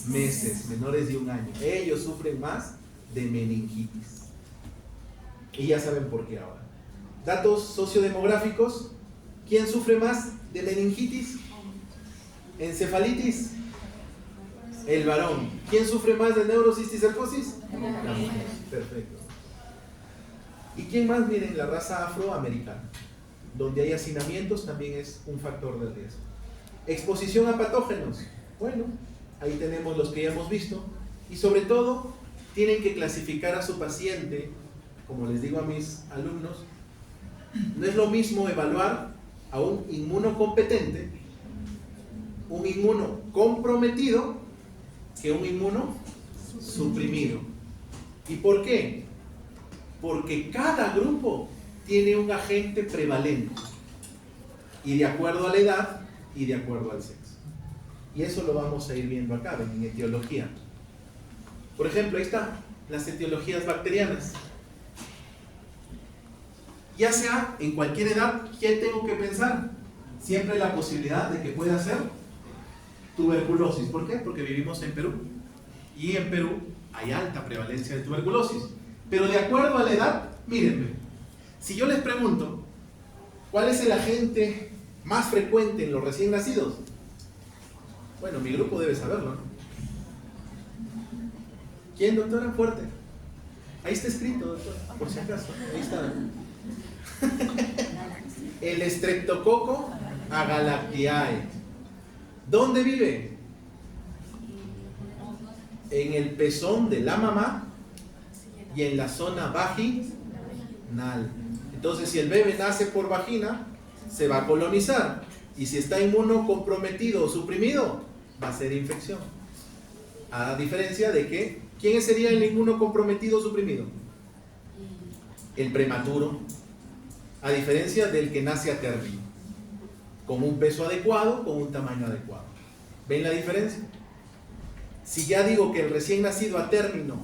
meses, menores de 1 año. Ellos sufren más de meningitis. Y ya saben por qué ahora. Datos sociodemográficos. ¿Quién sufre más de meningitis? Encefalitis. El varón. ¿Quién sufre más de neurocisticercosis? La mujer. Perfecto. ¿Y quién más? Miren, la raza afroamericana. Donde hay hacinamientos también es un factor de riesgo. Exposición a patógenos. Bueno, ahí tenemos los que ya hemos visto. Y sobre todo, tienen que clasificar a su paciente, como les digo a mis alumnos, no es lo mismo evaluar a un inmunocompetente, un inmuno comprometido, que un inmuno suprimido. ¿Y por qué? Porque cada grupo tiene un agente prevalente, y de acuerdo a la edad y de acuerdo al sexo. Y eso lo vamos a ir viendo acá, en etiología. Por ejemplo, ahí está, las etiologías bacterianas. Ya sea en cualquier edad, ¿qué tengo que pensar? Siempre la posibilidad de que pueda ser tuberculosis. ¿Por qué? Porque vivimos en Perú. Y en Perú hay alta prevalencia de tuberculosis. Pero de acuerdo a la edad, mírenme, si yo les pregunto, ¿cuál es el agente más frecuente en los recién nacidos? Bueno, mi grupo debe saberlo, ¿no? ¿Quién, doctora? Fuerte. Ahí está escrito, doctora, por si acaso. Ahí está. El Streptococo agalactiae. ¿Dónde vive? En el pezón de la mamá y en la zona vaginal. Entonces, si el bebé nace por vagina, se va a colonizar. Y si está inmunocomprometido o suprimido, va a ser infección. A diferencia de que, ¿quién sería el inmunocomprometido o suprimido? El prematuro. A diferencia del que nace a término, con un peso adecuado, con un tamaño adecuado. ¿Ven la diferencia? Si ya digo que el recién nacido a término,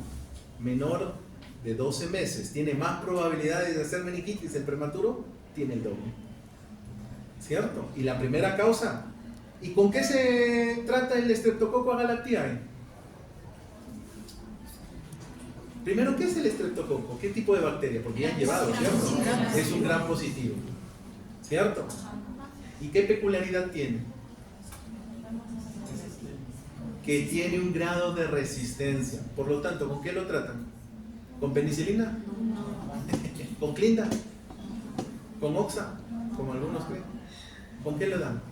menor de 12 meses, tiene más probabilidades de hacer meningitis, el prematuro tiene el doble. ¿Cierto? Y la primera causa. ¿Y con qué se trata el Streptococcus agalactiae? Primero, ¿qué es el estreptococo? ¿Qué tipo de bacteria? Porque ya han llevado, ¿cierto? Es un gran positivo, ¿cierto? ¿Y qué peculiaridad tiene? Que tiene un grado de resistencia. Por lo tanto, ¿con qué lo tratan? ¿Con penicilina? ¿Con clinda? ¿Con oxa? Como algunos creen. ¿Con qué le dan?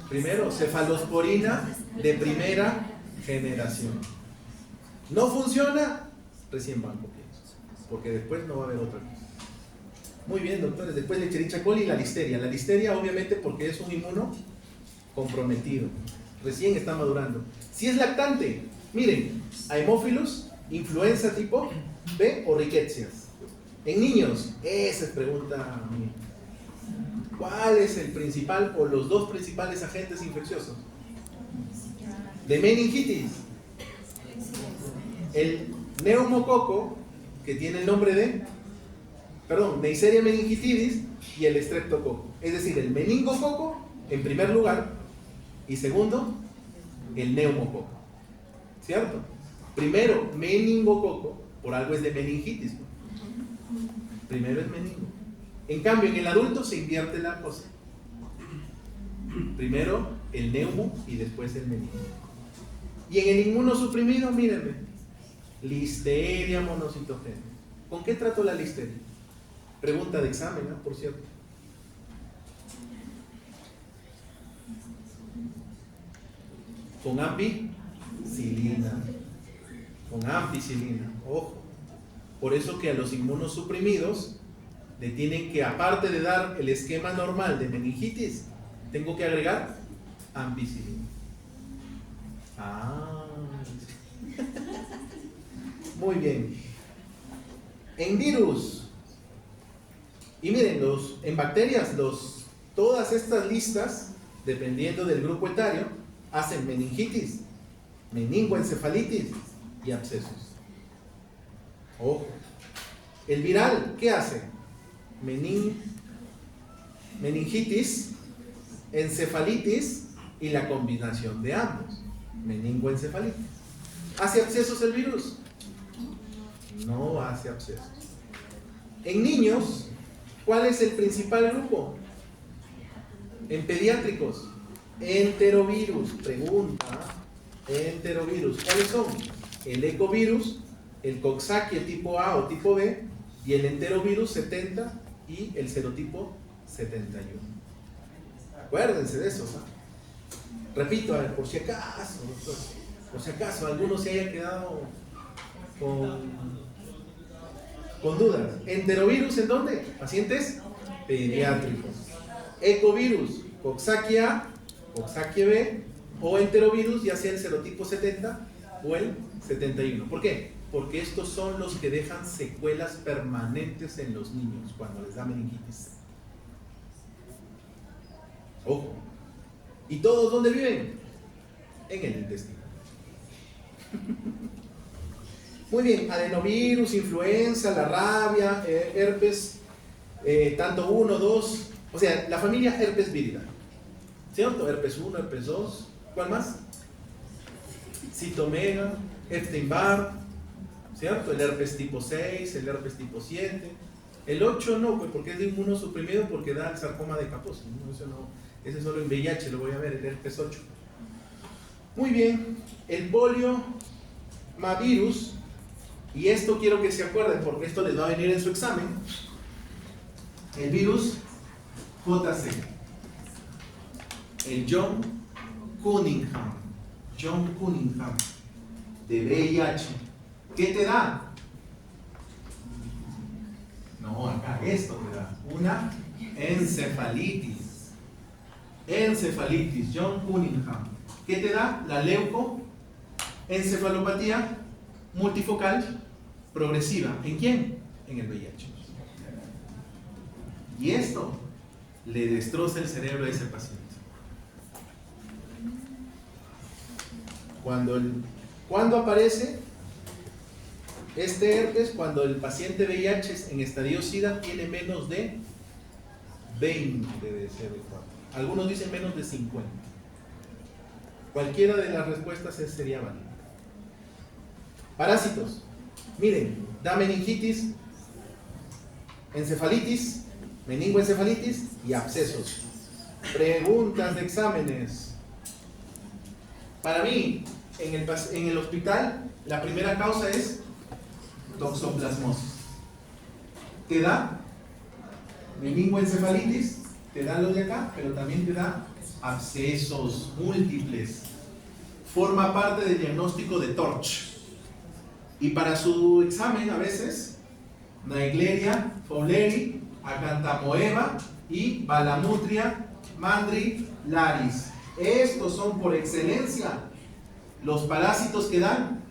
Primero, cefalosporina de primera generación. ¿No funciona? Recién van copiando, porque después no va a haber otra cosa. Muy bien, doctores. Después de Escherichia coli y la listeria. La listeria, obviamente, porque es un inmuno comprometido. Recién está madurando. Si es lactante, miren, Haemophilus, influenza tipo B o riquecias. En niños, esa es pregunta mía. ¿Cuál es el principal o los dos principales agentes infecciosos? De meningitis. El neumococo, que tiene el nombre de, Neisseria meningitidis, y el estreptococo. Es decir, el meningococo en primer lugar y segundo, el neumococo. ¿Cierto? Primero, meningococo, por algo es de meningitis. Primero es meningo. En cambio, en el adulto se invierte la cosa. Primero el neumo y después el meningo. Y en el inmunosuprimido, mírenme. Listeria monocitogénica. ¿Con qué trato la listeria? Pregunta de examen, ¿no? Por cierto. Con ampicilina. Con ampicilina. Ojo. Por eso que a los inmunosuprimidos le tienen que, aparte de dar el esquema normal de meningitis, tengo que agregar ampicilina. Muy bien. En virus, y miren, en bacterias, todas estas listas, dependiendo del grupo etario, hacen meningitis, meningoencefalitis y abscesos. Ojo. El viral, ¿qué hace? Meningitis, encefalitis y la combinación de ambos. Meningoencefalitis. ¿Hace abscesos el virus? No hace abscesos. En niños, ¿cuál es el principal grupo? En pediátricos, enterovirus. Pregunta, enterovirus. ¿Cuáles son? El ecovirus, el coxsackie tipo A o tipo B, y el enterovirus 70 y el serotipo 71. Acuérdense de eso, ¿no? Repito, a ver, por si acaso alguno se haya quedado con dudas. Enterovirus, ¿en dónde? Pacientes pediátricos. Ecovirus, coxsackie A, coxsackie B, o enterovirus, ya sea el serotipo 70 o el 71. ¿Por qué? Porque estos son los que dejan secuelas permanentes en los niños cuando les da meningitis. Ojo. ¿Y todos dónde viven? En el intestino. Muy bien, adenovirus, influenza, la rabia, herpes, tanto 1, 2, o sea, la familia herpes vírida, ¿cierto? Herpes 1, herpes 2, ¿cuál más? Citomega, Epstein-Barr, ¿cierto? El herpes tipo 6, el herpes tipo 7, el 8 no, pues porque es de inmunosuprimido porque da el sarcoma de Kaposi, ¿no? Eso no, ese solo en VIH lo voy a ver, el herpes 8. Muy bien, el poliomavirus, y esto quiero que se acuerden porque esto les va a venir en su examen, el virus JC. el John Cunningham. John Cunningham, de VIH. ¿Qué te da? No, acá esto te da. Una encefalitis. Encefalitis, John Cunningham. ¿Qué te da? La leucoencefalopatía multifocal progresiva. ¿En quién? En el VIH. Y esto le destroza el cerebro a ese paciente. ¿Cuándo aparece este herpes? Cuando el paciente VIH en estadio SIDA tiene menos de 20 de CD4. Algunos dicen menos de 50. Cualquiera de las respuestas sería válida. Parásitos. Miren, da meningitis, encefalitis, meningoencefalitis y abscesos. Preguntas de exámenes. Para mí, en el hospital, la primera causa es toxoplasmosis. Te da meningoencefalitis, te da los de acá, pero también te da abscesos múltiples. Forma parte del diagnóstico de Torch. Y para su examen, a veces, Naegleria fowleri, Acanthamoeba y Balamutria mandrillaris. Estos son por excelencia los parásitos que dan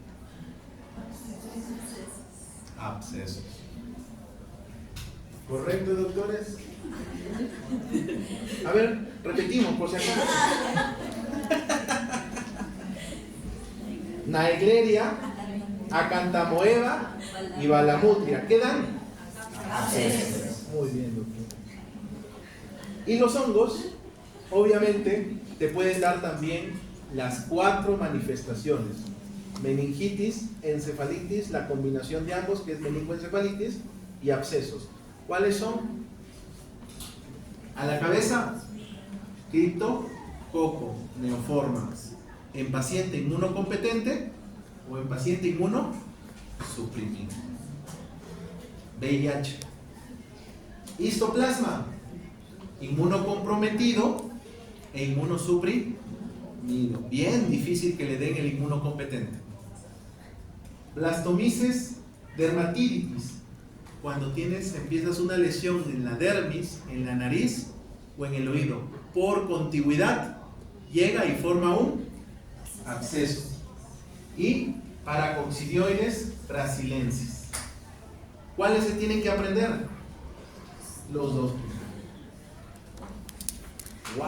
abscesos. ¿Correcto, doctores? A ver, repetimos por si acaso. Naegleria, Acanthamoeba y Balamutria. ¿Qué dan? Abscesos. Muy bien, doctor. Y los hongos, obviamente, te pueden dar también las 4 manifestaciones: meningitis, encefalitis, la combinación de ambos, que es meningoencefalitis, y abscesos. ¿Cuáles son? A la cabeza, criptococo, neoforma. En paciente inmunocompetente o en paciente inmunosuprimido. VIH. Histoplasma, inmunocomprometido e inmunosuprimido. Bien difícil que le den el inmunocompetente. Blastomices dermatitis, cuando empiezas una lesión en la dermis, en la nariz o en el oído, por contigüidad llega y forma un absceso. Y paracoccidioides brasilensis. ¿Cuáles se tienen que aprender? Los dos. ¡Wow!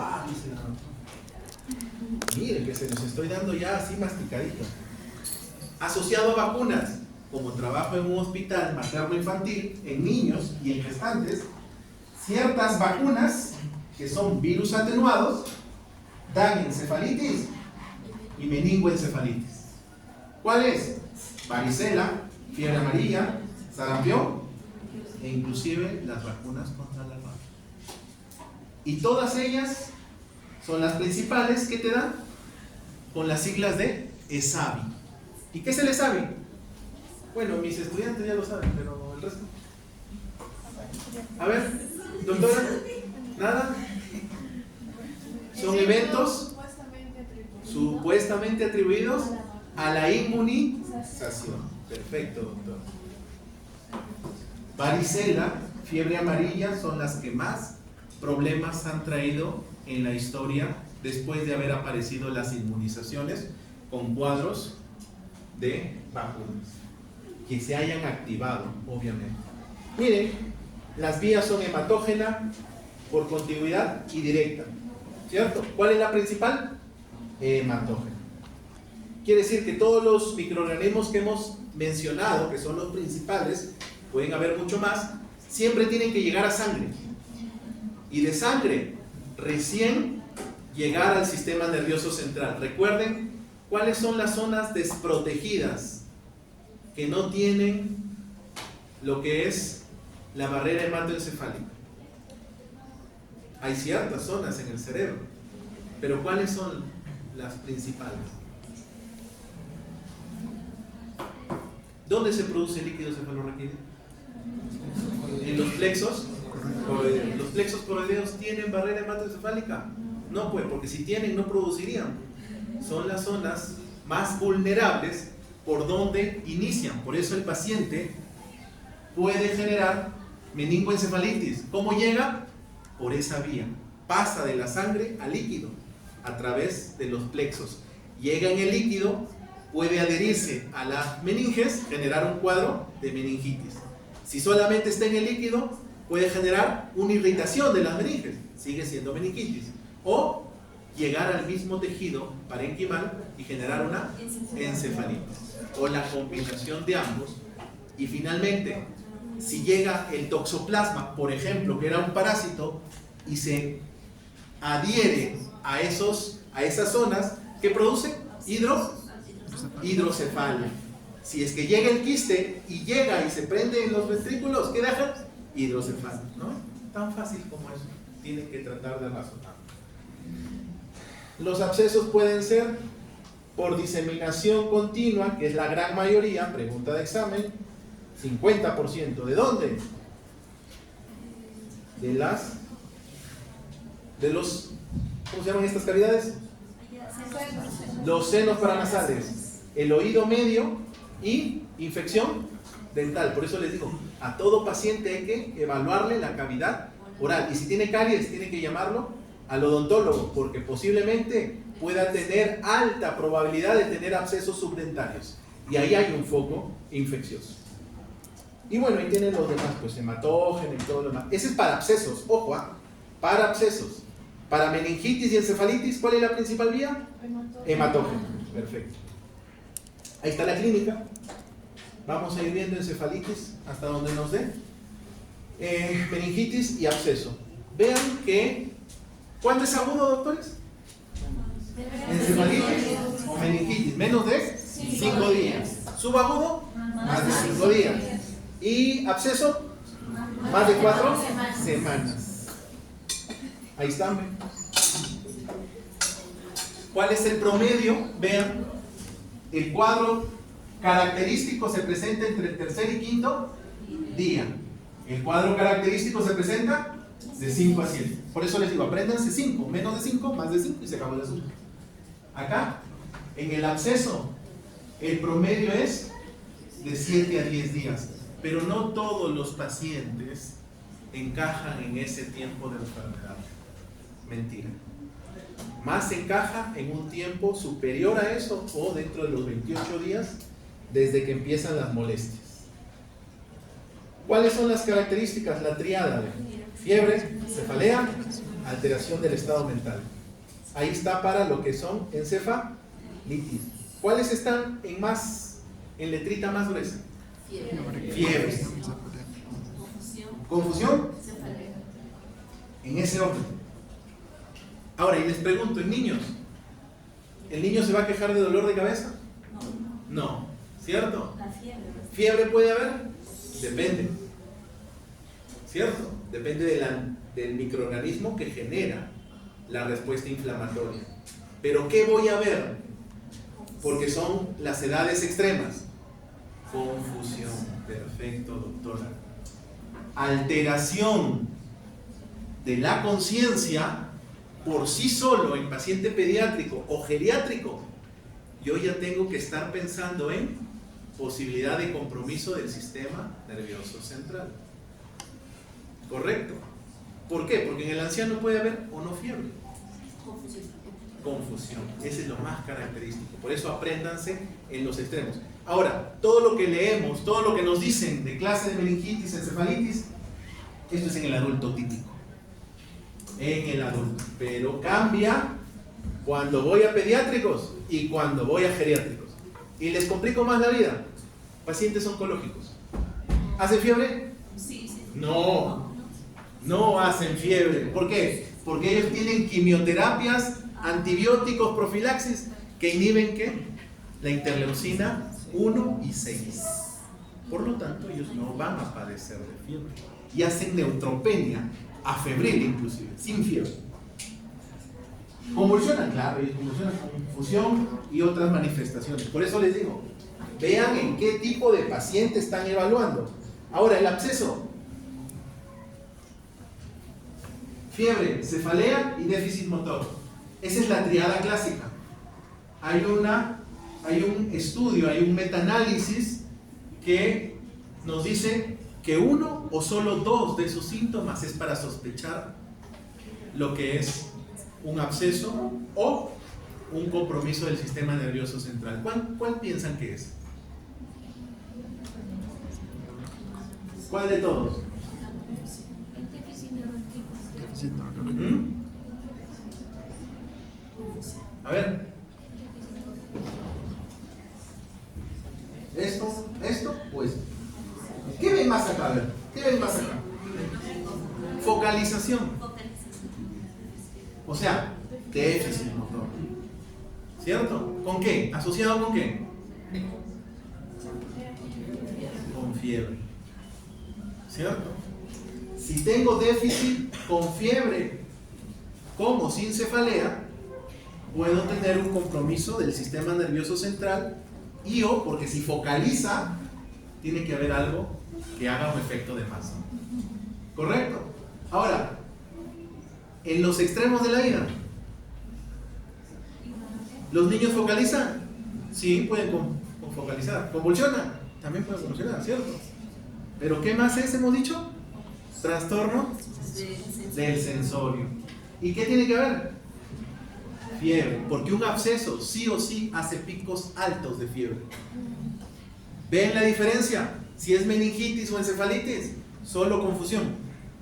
Miren que se los estoy dando ya así masticadito. Asociado a vacunas, como trabajo en un hospital materno-infantil, en niños y en gestantes, ciertas vacunas que son virus atenuados dan encefalitis y meningoencefalitis. ¿Cuál es? Varicela, fiebre amarilla, sarampión e inclusive las vacunas contra la rabia. Y todas ellas son las principales que te dan con las siglas de ESAVI. ¿Y qué es el ESAVI? Bueno, mis estudiantes ya lo saben, pero el resto. A ver, doctora, ¿nada? Son eventos supuestamente atribuidos a la inmunización. Perfecto, doctor. Varicela, fiebre amarilla son las que más problemas han traído en la historia después de haber aparecido las inmunizaciones con cuadros de vacunas que se hayan activado, obviamente. Miren, las vías son hematógena, por contigüidad y directa, ¿cierto? ¿Cuál es la principal? Hematógena. Quiere decir que todos los microorganismos que hemos mencionado, que son los principales, pueden haber mucho más, siempre tienen que llegar a sangre. Y de sangre, recién llegar al sistema nervioso central. Recuerden, ¿cuáles son las zonas desprotegidas que no tienen lo que es la barrera hematoencefálica? Hay ciertas zonas en el cerebro, pero ¿cuáles son las principales? ¿Dónde se produce el líquido cefalorraquídeo? En los plexos coroideos. ¿Los plexos coroideos tienen barrera hematoencefálica? No, pues, porque si tienen no producirían. Son las zonas más vulnerables por donde inician. Por eso el paciente puede generar meningoencefalitis. ¿Cómo llega? Por esa vía. Pasa de la sangre al líquido a través de los plexos. Llega en el líquido, puede adherirse a las meninges, generar un cuadro de meningitis. Si solamente está en el líquido, puede generar una irritación de las meninges, sigue siendo meningitis. O llegar al mismo tejido parenquimal y generar una encefalitis. O la combinación de ambos. Y finalmente, si llega el toxoplasma, por ejemplo, que era un parásito, y se adhiere a esas zonas, ¿qué produce? Hidrocefalia. Si es que llega el quiste y llega y se prende en los ventrículos, ¿qué deja? Hidrocefalia, ¿no? Tan fácil como eso. Tienen que tratar de razonar. Los abscesos pueden ser por diseminación continua, que es la gran mayoría, pregunta de examen, 50%. ¿De dónde? De los, ¿cómo se llaman estas cavidades? Los senos paranasales, el oído medio y infección dental. Por eso les digo, a todo paciente hay que evaluarle la cavidad oral. Y si tiene caries, tiene que llamarlo al odontólogo, porque posiblemente pueda tener alta probabilidad de tener abscesos subdentarios. Y ahí hay un foco infeccioso. Y bueno, ahí tienen los demás, pues hematógeno y todo lo demás. Ese es para abscesos, ojo, para abscesos. Para meningitis y encefalitis, ¿cuál es la principal vía? Hematógeno. Perfecto. Ahí está la clínica. Vamos a ir viendo encefalitis hasta donde nos dé. Meningitis y absceso. Vean que, ¿cuándo es agudo, doctores? Encefalitis o meningitis, menos de 5 días. Subagudo, más de 5 días. Y absceso, más de 4 semanas. Ahí están. ¿Cuál es el promedio? Vean, el cuadro característico se presenta entre el tercer y quinto día. El cuadro característico se presenta de 5 a 7. Por eso les digo, apréndanse 5, menos de 5, más de 5 y se acabó el asunto. Acá, en el absceso, el promedio es de 7 a 10 días. Pero no todos los pacientes encajan en ese tiempo de enfermedad. Mentira. Más encaja en un tiempo superior a eso o dentro de los 28 días desde que empiezan las molestias. ¿Cuáles son las características? La tríada de fiebre, cefalea, alteración del estado mental. Ahí está para lo que son encefalitis. ¿Cuáles están en letrita más gruesa? Fiebre. Confusión. En ese orden. Ahora, y les pregunto, en niños, ¿el niño se va a quejar de dolor de cabeza? No. ¿Cierto? ¿Fiebre puede haber? Depende. ¿Cierto? Depende del microorganismo que genera la respuesta inflamatoria. Pero ¿qué voy a ver? Porque son las edades extremas. Confusión. Perfecto, doctora. Alteración de la conciencia por sí solo en paciente pediátrico o geriátrico. Yo ya tengo que estar pensando en posibilidad de compromiso del sistema nervioso central. ¿Correcto? ¿Por qué? Porque en el anciano puede haber o no fiebre. Confusión. Ese es lo más característico. Por eso apréndanse en los extremos. Ahora, todo lo que leemos, todo lo que nos dicen de clase de meningitis, encefalitis, esto es en el adulto típico. En el adulto. Pero cambia cuando voy a pediátricos y cuando voy a geriátricos. Y les complico más la vida. Pacientes oncológicos. ¿Hacen fiebre? Sí. No. No hacen fiebre. ¿Por qué? Porque ellos tienen quimioterapias, antibióticos, profilaxis, que inhiben ¿qué? La interleucina 1 y 6. Por lo tanto, ellos no van a padecer de fiebre. Y hacen neutropenia, afebril inclusive, sin fiebre. Convulsionan, claro, ellos convulsionan, confusión y otras manifestaciones. Por eso les digo, vean en qué tipo de paciente están evaluando. Ahora, el absceso. Fiebre, cefalea y déficit motor. Esa es la triada clásica. Hay un estudio, hay un metaanálisis que nos dice que uno o solo dos de esos síntomas es para sospechar lo que es un absceso o un compromiso del sistema nervioso central. ¿Cuál piensan que es? ¿Cuál de todos? A ver. ¿Esto o esto? ¿Qué ven más acá? A ver, ¿qué ven más acá? Focalización. O sea, déficit motor. ¿Cierto? ¿Con qué? ¿Asociado con qué? Con fiebre. ¿Cierto? Si tengo déficit con fiebre, como sin cefalea, puedo tener un compromiso del sistema nervioso central porque si focaliza, tiene que haber algo que haga un efecto de masa. ¿Correcto? Ahora, en los extremos de la vida, ¿los niños focalizan? Sí, pueden focalizar. ¿Convulsionan? También pueden convulsionar, ¿cierto? ¿Pero qué más es, hemos dicho? Trastorno del sensorio. ¿Y qué tiene que haber? Fiebre, porque un absceso sí o sí hace picos altos de fiebre. ¿Ven la diferencia? Si es meningitis o encefalitis, solo confusión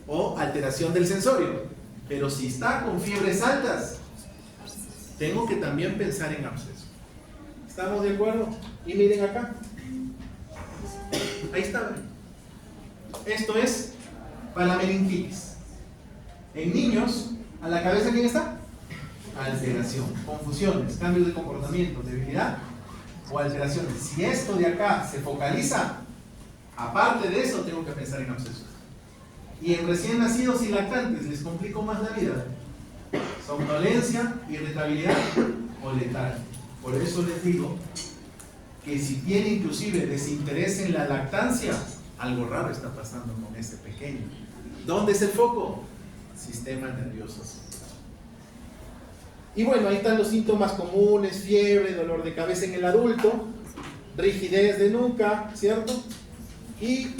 o alteración del sensorio. Pero si está con fiebres altas, tengo que también pensar en absceso. ¿Estamos de acuerdo? Y miren acá. Ahí está. Esto es para la meningitis. En niños, ¿a la cabeza quién está? Alteración, confusiones, cambios de comportamiento, debilidad o alteraciones. Si esto de acá se focaliza, aparte de eso tengo que pensar en abscesos. Y en recién nacidos y lactantes les complico más la vida. Somnolencia, irritabilidad o letargia. Por eso les digo que si tiene inclusive desinterés en la lactancia, algo raro está pasando con ese pequeño. ¿Dónde es el foco? Sistema nervioso central. Y bueno, ahí están los síntomas comunes: fiebre, dolor de cabeza en el adulto, rigidez de nuca, ¿cierto? Y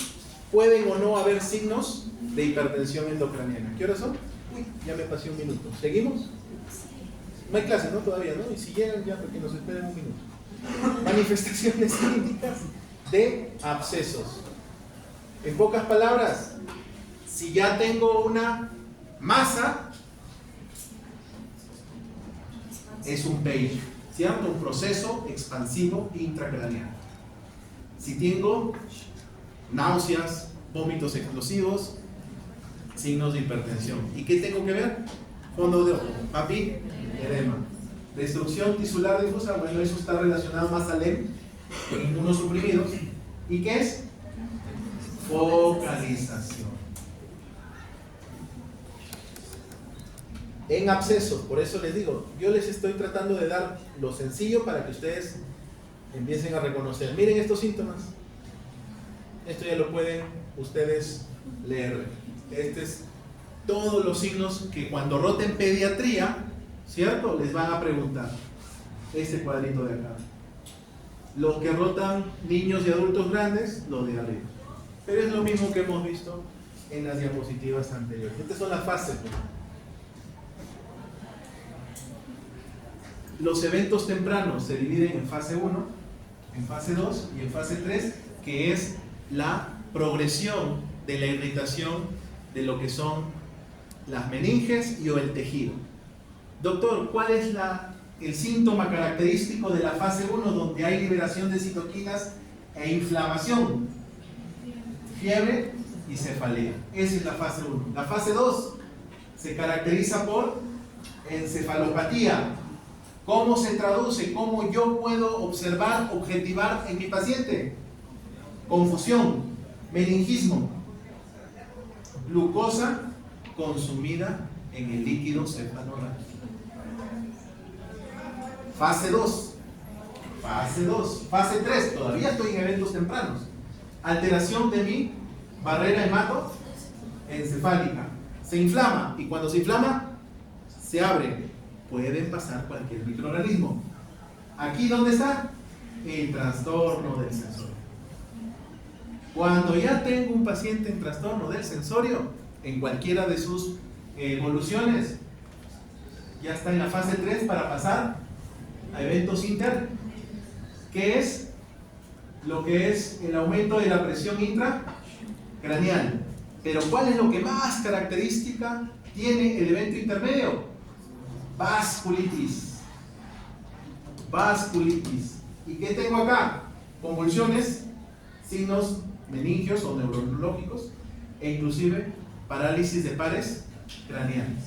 pueden o no haber signos de hipertensión endocraniana. ¿Qué horas son? Uy, ya me pasé un minuto. ¿Seguimos? No hay clase, ¿no? Todavía, ¿no? Y si llegan ya, porque nos esperen un minuto. Manifestaciones clínicas de abscesos. En pocas palabras, si ya tengo una masa, es un PEI, ¿cierto? Un proceso expansivo intracraneal. Si tengo náuseas, vómitos explosivos, signos de hipertensión. ¿Y qué tengo que ver? Fondo de ojo, papi, edema. Destrucción tisular difusa, bueno, eso está relacionado más al EM, con inmunosuprimidos. ¿Y qué es? Focalización. En abscesos, por eso les digo, yo les estoy tratando de dar lo sencillo para que ustedes empiecen a reconocer. Miren estos síntomas. Esto ya lo pueden ustedes leer. Este es todos los signos que cuando roten pediatría, ¿cierto? Les van a preguntar. Este cuadrito de acá. Los que rotan niños y adultos grandes, los de arriba. Pero es lo mismo que hemos visto en las diapositivas anteriores. Estas son las fases, ¿no? Los eventos tempranos se dividen en fase 1, en fase 2 y en fase 3, que es la progresión de la irritación de lo que son las meninges y o el tejido. Doctor, ¿cuál es el síntoma característico de la fase 1 donde hay liberación de citoquinas e inflamación? Fiebre y cefalea. Esa es la fase 1. La fase 2 se caracteriza por encefalopatía. ¿Cómo se traduce? ¿Cómo yo puedo observar, objetivar en mi paciente? Confusión, meningismo, glucosa consumida en el líquido cefalorraquídeo. Fase 2. Fase 2. Fase 3. Todavía estoy en eventos tempranos. Alteración de mi barrera hematoencefálica. Se inflama y cuando se inflama se abre pueden pasar cualquier microorganismo. ¿Aquí dónde está? El trastorno del sensorio. Cuando ya tengo un paciente en trastorno del sensorio, en cualquiera de sus evoluciones, ya está en la fase 3 para pasar a eventos internos, que es lo que es el aumento de la presión intracraneal. Pero ¿cuál es lo que más característica tiene el evento intermedio? Vasculitis. Vasculitis. ¿Y qué tengo acá? Convulsiones, signos meningios o neurológicos e inclusive parálisis de pares craneales.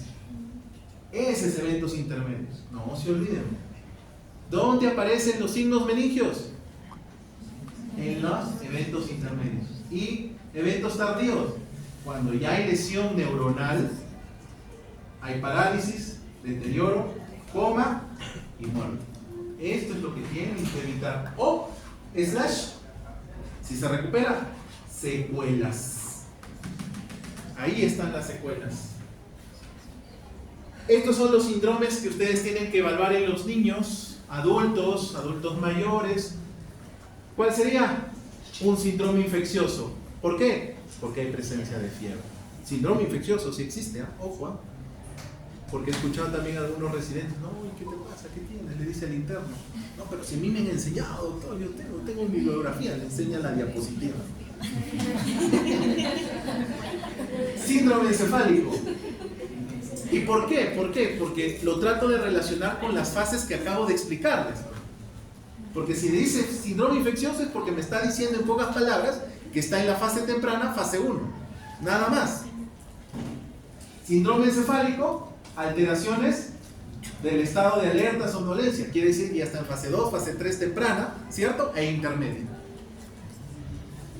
Ese es eventos intermedios. No se olviden. ¿Dónde aparecen los signos meningios? En los eventos intermedios. Y eventos tardíos, cuando ya hay lesión neuronal, hay parálisis, deterioro, coma y muerte. Esto es lo que tienen que evitar. O, si se recupera, secuelas. Ahí están las secuelas. Estos son los síndromes que ustedes tienen que evaluar en los niños, adultos mayores. ¿Cuál sería? Un síndrome infeccioso. ¿Por qué? Porque hay presencia de fiebre. Síndrome infeccioso sí existe, ojo. Porque he escuchado también a algunos residentes, no, ¿qué te pasa? ¿Qué tienes? Le dice el interno. No, pero si a mí me han enseñado, doctor, yo tengo mi bibliografía, le enseña la diapositiva. Síndrome encefálico. ¿Y por qué? ¿Por qué? Porque lo trato de relacionar con las fases que acabo de explicarles. Porque si le dice síndrome infeccioso es porque me está diciendo en pocas palabras que está en la fase temprana, fase 1. Nada más. Síndrome encefálico, alteraciones del estado de alerta, somnolencia. Quiere decir que ya está en fase 2, fase 3 temprana, ¿cierto? E intermedia.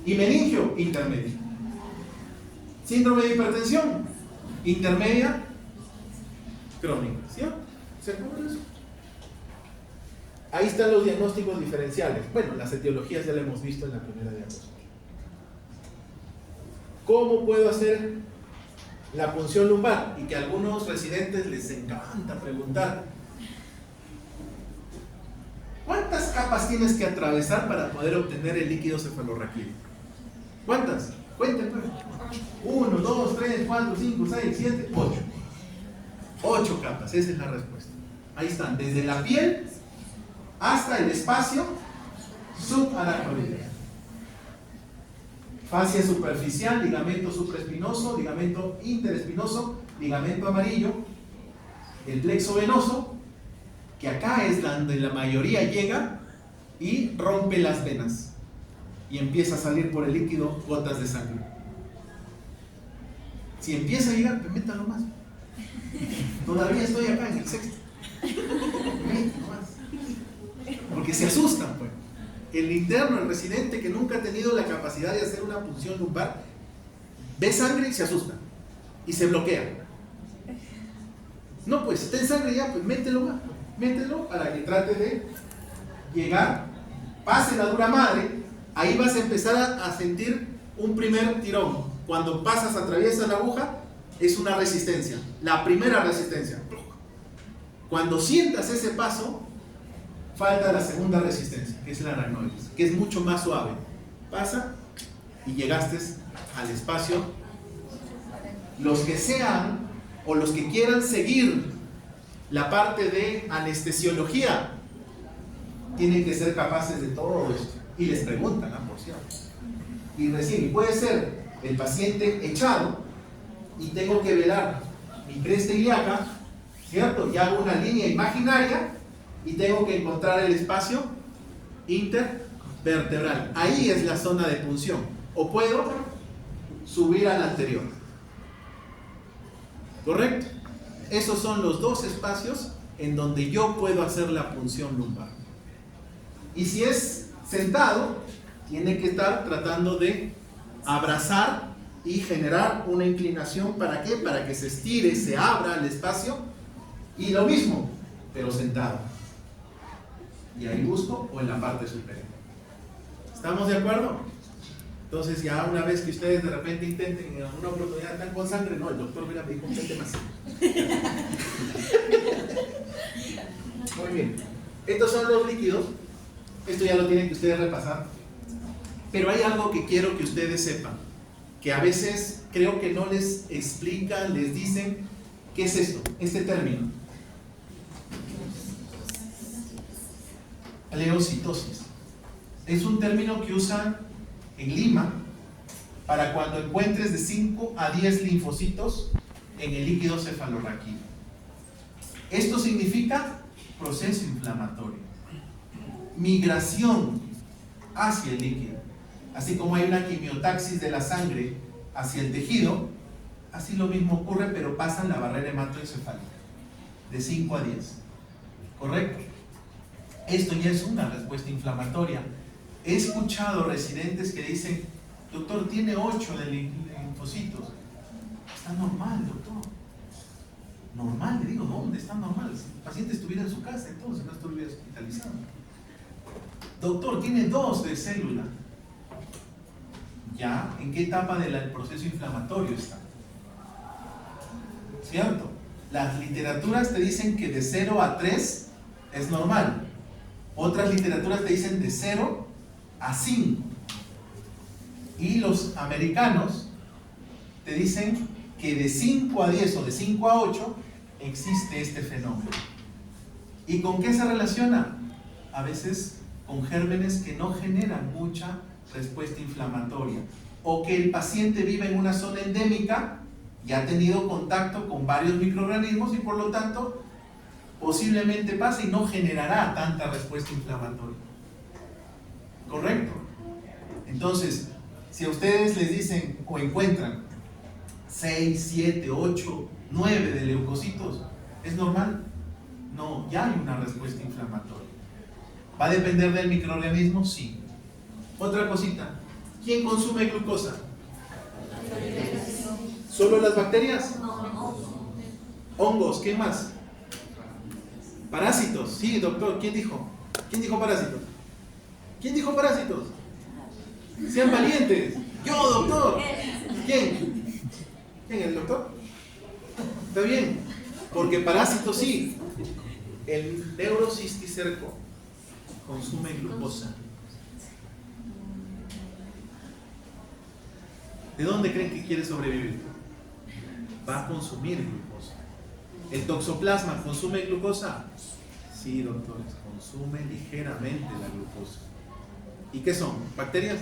Y meningio, intermedia. Síndrome de hipertensión, intermedia, crónica, ¿cierto? ¿Se acuerdan de eso? Ahí están los diagnósticos diferenciales. Bueno, las etiologías ya las hemos visto en la primera diapositiva. ¿Cómo puedo hacer la punción lumbar? Y que a algunos residentes les encanta preguntar: ¿cuántas capas tienes que atravesar para poder obtener el líquido cefalorraquídeo? ¿Cuántas? Cuenten. 1, 2, 3, 4, 5, 6, 7, 8. 8 capas, esa es la respuesta. Ahí están, desde la piel hasta el espacio subaracnoideo. Fascia superficial, ligamento supraespinoso, ligamento interespinoso, ligamento amarillo, el plexo venoso, que acá es donde la mayoría llega y rompe las venas y empieza a salir por el líquido gotas de sangre. Si empieza a llegar, pues métalo más. Todavía estoy acá en el sexto. Métalo más. Porque se asustan, pues. El interno, el residente que nunca ha tenido la capacidad de hacer una punción lumbar, ve sangre y se asusta y se bloquea. No, pues está en sangre ya, pues mételo más, mételo para que trate de llegar, pase la dura madre, ahí vas a empezar a sentir un primer tirón. Cuando pasas, atraviesas la aguja, es una resistencia, la primera resistencia. Cuando sientas ese paso, falta la segunda resistencia, que es la aracnoides, que es mucho más suave. Pasa y llegaste al espacio. Los que sean o los que quieran seguir la parte de anestesiología tienen que ser capaces de todo esto. Y les preguntan, por cierto. Y recién, puede ser el paciente echado y tengo que velar mi cresta ilíaca, ¿cierto? Y hago una línea imaginaria y tengo que encontrar el espacio intervertebral. Ahí es la zona de punción. O puedo subir al anterior. ¿Correcto? Esos son los dos espacios en donde yo puedo hacer la punción lumbar. Y si es sentado, tiene que estar tratando de abrazar y generar una inclinación. ¿Para qué? Para que se estire, se abra el espacio. Y lo mismo, pero sentado. Y ahí busco o en la parte superior. ¿Estamos de acuerdo? Entonces ya una vez que ustedes de repente intenten en alguna oportunidad están con sangre, no, el doctor mira, me dijo un tema así. Muy bien. Estos son los líquidos. Esto ya lo tienen que ustedes repasar. Pero hay algo que quiero que ustedes sepan, que a veces creo que no les explican, les dicen, ¿qué es esto? Este término. Leucitosis. Es un término que usan en Lima para cuando encuentres de 5 a 10 linfocitos en el líquido cefalorraquídeo. Esto significa proceso inflamatorio, migración hacia el líquido. Así como hay una quimiotaxis de la sangre hacia el tejido, así lo mismo ocurre, pero pasan la barrera hematoencefálica de 5 a 10. ¿Correcto? Esto ya es una respuesta inflamatoria. He escuchado residentes que dicen, doctor, tiene 8 de linfocitos. Está normal, doctor. Normal, le digo, ¿dónde está normal? Si el paciente estuviera en su casa, entonces no estuviera hospitalizado. Doctor, tiene 2 de célula. ¿Ya? ¿En qué etapa del proceso inflamatorio está? ¿Cierto? Las literaturas te dicen que de 0 a 3 es normal. Otras literaturas te dicen de 0 a 5. Y los americanos te dicen que de 5 a 10 o de 5 a 8 existe este fenómeno. ¿Y con qué se relaciona? A veces con gérmenes que no generan mucha respuesta inflamatoria, o que el paciente vive en una zona endémica y ha tenido contacto con varios microorganismos y por lo tanto posiblemente pase y no generará tanta respuesta inflamatoria. ¿Correcto? Entonces, si a ustedes les dicen o encuentran 6, 7, 8, 9 de leucocitos, ¿es normal? No, ya hay una respuesta inflamatoria. ¿Va a depender del microorganismo? Sí. Otra cosita, ¿quién consume glucosa? ¿Solo las bacterias? Hongos, ¿qué más? Parásitos, sí, doctor, ¿quién dijo? ¿Quién dijo parásitos? ¿Quién dijo parásitos? Sean valientes. Yo, doctor. ¿Quién? ¿Quién, el doctor? Está bien, porque parásitos sí. El neurocisticerco consume glucosa. ¿De dónde creen que quiere sobrevivir? Va a consumir glucosa. ¿El toxoplasma consume glucosa? Sí, doctores, consume ligeramente la glucosa. ¿Y qué son? ¿Bacterias?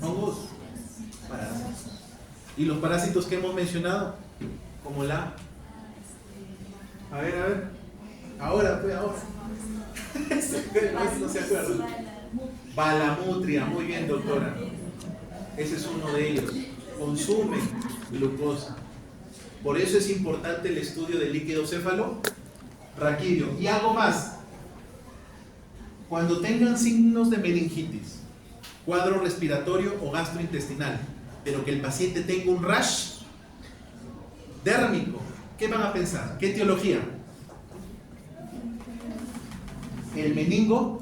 ¿Hongos? Parásitos. ¿Y los parásitos que hemos mencionado? Como la... A ver. Ahora. No se acuerda. Balamutria, muy bien, doctora. Ese es uno de ellos. Consumen glucosa. Por eso es importante el estudio del líquido cefalorraquídeo. Y algo más. Cuando tengan signos de meningitis, cuadro respiratorio o gastrointestinal, pero que el paciente tenga un rash dérmico, ¿qué van a pensar? ¿Qué etiología? El meningococo.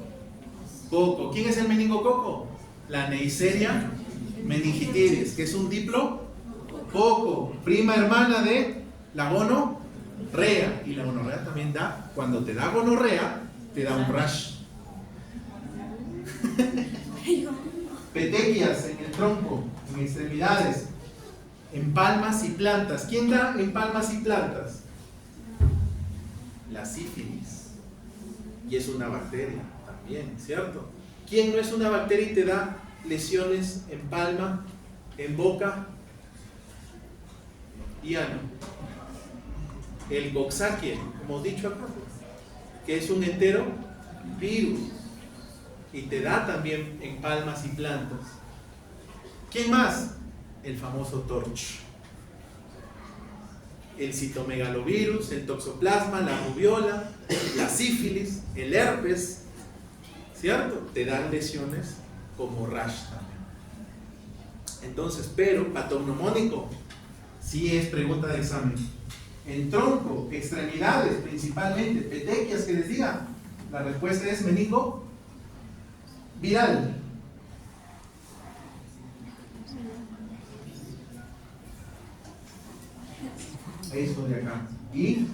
¿Quién es el meningococo? La Neisseria meningitidis, que es un diplococo, prima hermana de la gonorrea. Y la gonorrea también da, cuando te da gonorrea, te da un rash. Petequias en el tronco, en extremidades, en palmas y plantas. ¿Quién da en palmas y plantas? La sífilis. Y es una bacteria también, ¿cierto? ¿Quién no es una bacteria y te da lesiones en palma, en boca y ano? El Coxsackie, hemos dicho acá, que es un enterovirus y te da también en palmas y plantas. ¿Quién más? El famoso TORCH. El citomegalovirus, el toxoplasma, la rubiola, la sífilis, el herpes, ¿cierto? Te dan lesiones como rash también. Entonces, pero patognomónico, sí es pregunta de examen. En tronco, extremidades principalmente, petequias que les diga, la respuesta es meningo viral. Eso de acá. Y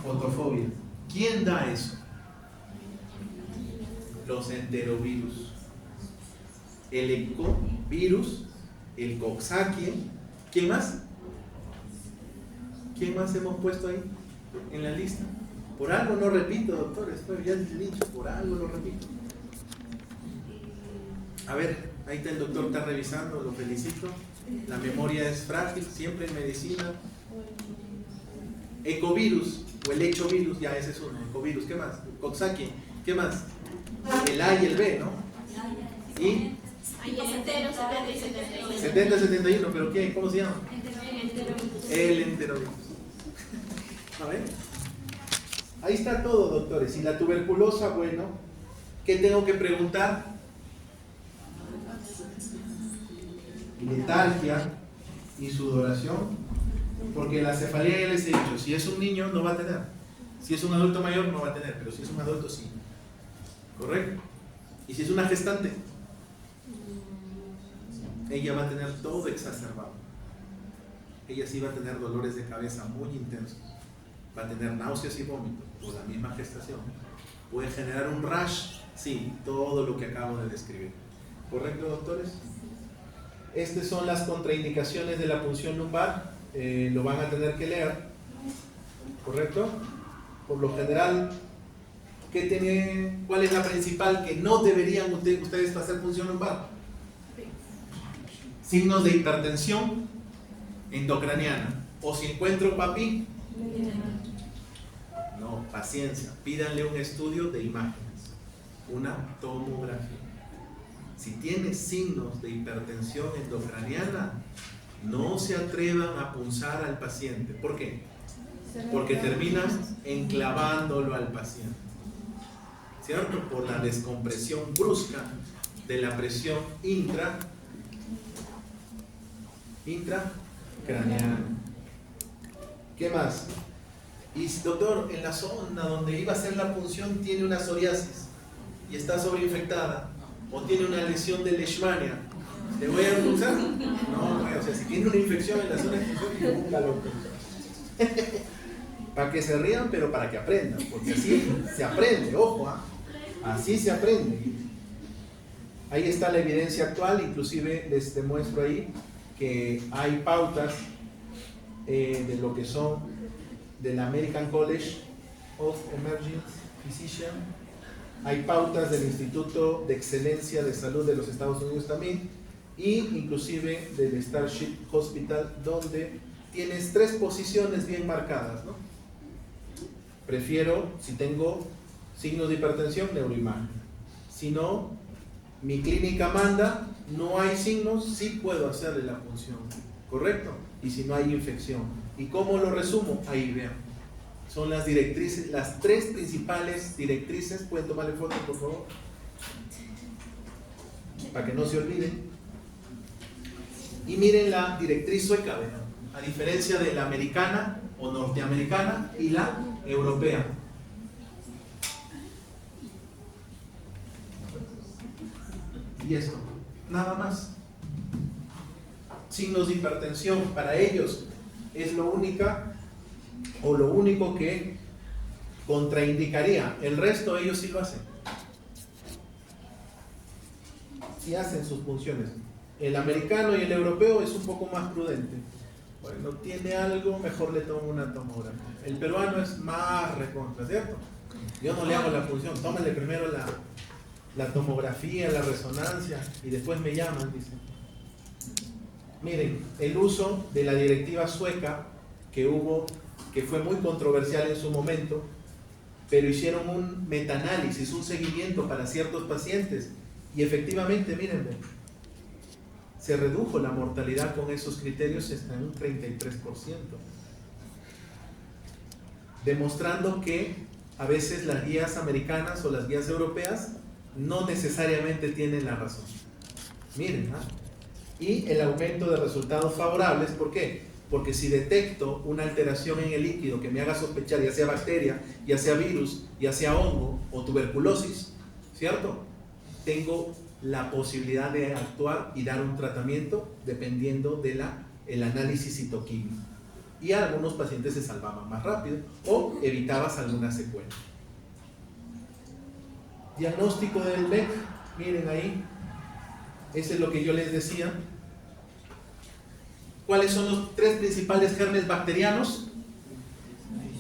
fotofobia. ¿Quién da eso? Los enterovirus. El ecovirus, el Coxsackie. ¿Quién más? ¿Quién más hemos puesto ahí en la lista? Por algo no repito, doctor, esto ya es dicho, por algo lo repito. A ver, ahí está el doctor, está revisando, lo felicito. La memoria es frágil, siempre en medicina. Ecovirus, o el hechovirus, ya ese es uno, ecovirus, ¿qué más? Coxsackie, ¿qué más? El A y el B, ¿no? Y Hay el entero, 70 y 71. 70, 71, ¿pero qué? ¿Cómo se llama? El enterovirus. A ver. Ahí está todo, doctores. Y la tuberculosa, bueno, ¿qué tengo que preguntar? Letargia y sudoración. Porque la cefalea ya les he dicho, si es un niño no va a tener. Si es un adulto mayor no va a tener, pero si es un adulto sí. ¿Correcto? Y si es una gestante, ella va a tener todo exacerbado. Ella sí va a tener dolores de cabeza muy intensos. Va a tener náuseas y vómitos por la misma gestación. Puede generar un rash, sí, todo lo que acabo de describir. ¿Correcto, doctores? Estas son las contraindicaciones de la punción lumbar. Lo van a tener que leer. ¿Correcto? Por lo general, ¿cuál es la principal que no deberían ustedes hacer punción lumbar? Signos de hipertensión endocraniana. O si encuentro papi, no, paciencia, pídanle un estudio de imágenes, una tomografía. Si tiene signos de hipertensión endocraniana, no se atrevan a punzar al paciente. ¿Por qué? Porque terminan enclavándolo al paciente, ¿cierto? Por la descompresión brusca de la presión intracraneal. ¿Qué más? Y doctor, en la zona donde iba a hacer la punción tiene una psoriasis y está sobreinfectada, o tiene una lesión de leishmania, ¿le voy a punzar? No, o sea, si tiene una infección en la zona de punción, nunca lo punzas. Para que se rían, pero para que aprendan, porque así se aprende, ojo, así se aprende. Ahí está la evidencia actual, inclusive les demuestro ahí que hay pautas de lo que son del American College of Emergency Physicians, hay pautas del Instituto de Excelencia de Salud de los Estados Unidos también, y inclusive del Starship Hospital, donde tienes 3 posiciones bien marcadas, ¿no? Prefiero, si tengo signos de hipertensión, neuroimagen. Si no, mi clínica manda, no hay signos, sí puedo hacerle la punción, ¿correcto? Y si no hay infección. ¿Y cómo lo resumo? Ahí vean. Son las directrices, las 3 principales directrices. ¿Pueden tomarle foto, por favor? Para que no se olviden. Y miren la directriz sueca, ¿verdad? A diferencia de la americana o norteamericana y la europea. Y esto, nada más. Signos de hipertensión para ellos es lo único que contraindicaría. El resto ellos sí lo hacen. Sí hacen sus funciones. El americano y el europeo es un poco más prudente. Bueno, tiene algo, mejor le tomo una tomografía. El peruano es más recontra, ¿cierto? Yo no le hago la función, tómenle primero la tomografía, la resonancia y después me llaman, dicen. Miren, el uso de la directiva sueca que fue muy controversial en su momento, pero hicieron un metaanálisis, un seguimiento para ciertos pacientes y efectivamente, miren, se redujo la mortalidad con esos criterios hasta en un 33%, demostrando que a veces las guías americanas o las guías europeas no necesariamente tienen la razón. Miren, y el aumento de resultados favorables, ¿por qué? Porque si detecto una alteración en el líquido que me haga sospechar, ya sea bacteria, ya sea virus, ya sea hongo o tuberculosis, ¿cierto? Tengo la posibilidad de actuar y dar un tratamiento dependiendo del análisis citoquímico. y algunos pacientes se salvaban más rápido o evitabas alguna secuela. Diagnóstico del BEC, miren ahí, ese es lo que yo les decía. ¿Cuáles son los 3 principales gérmenes bacterianos?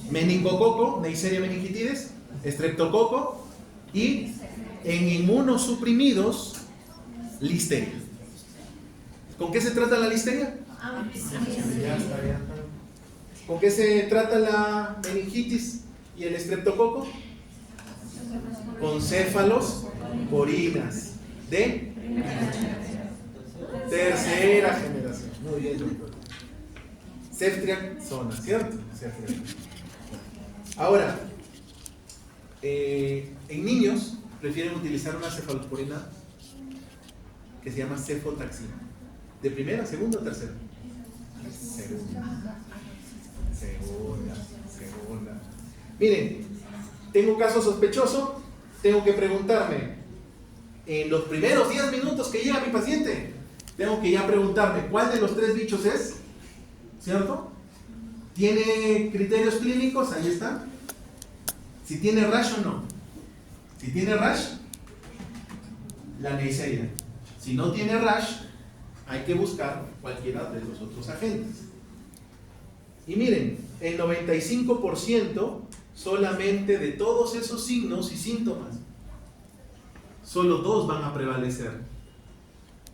Meningococo, Neisseria meningitidis, estreptococo y en inmunosuprimidos, listeria. ¿Con qué se trata la listeria? Ya está, ya. ¿Con qué se trata la meningitis y el estreptococo? Con céfalosporinas de tercera generación. Muy bien, doctor. Ceftriaxona, ¿cierto? Ahora, en niños prefieren utilizar una cefalosporina que se llama cefotaxima. ¿De primera, segunda o tercera? Segunda. Miren, tengo caso sospechoso, tengo que preguntarme, en los primeros 10 minutos que llega mi paciente, tengo que ya preguntarme cuál de los 3 bichos es, ¿cierto? ¿Tiene criterios clínicos? Ahí está. Si tiene rash o no. Si tiene rash, la Neisseria. Si no tiene rash, hay que buscar cualquiera de los otros agentes. Y miren, el 95% solamente de todos esos signos y síntomas, solo 2 van a prevalecer,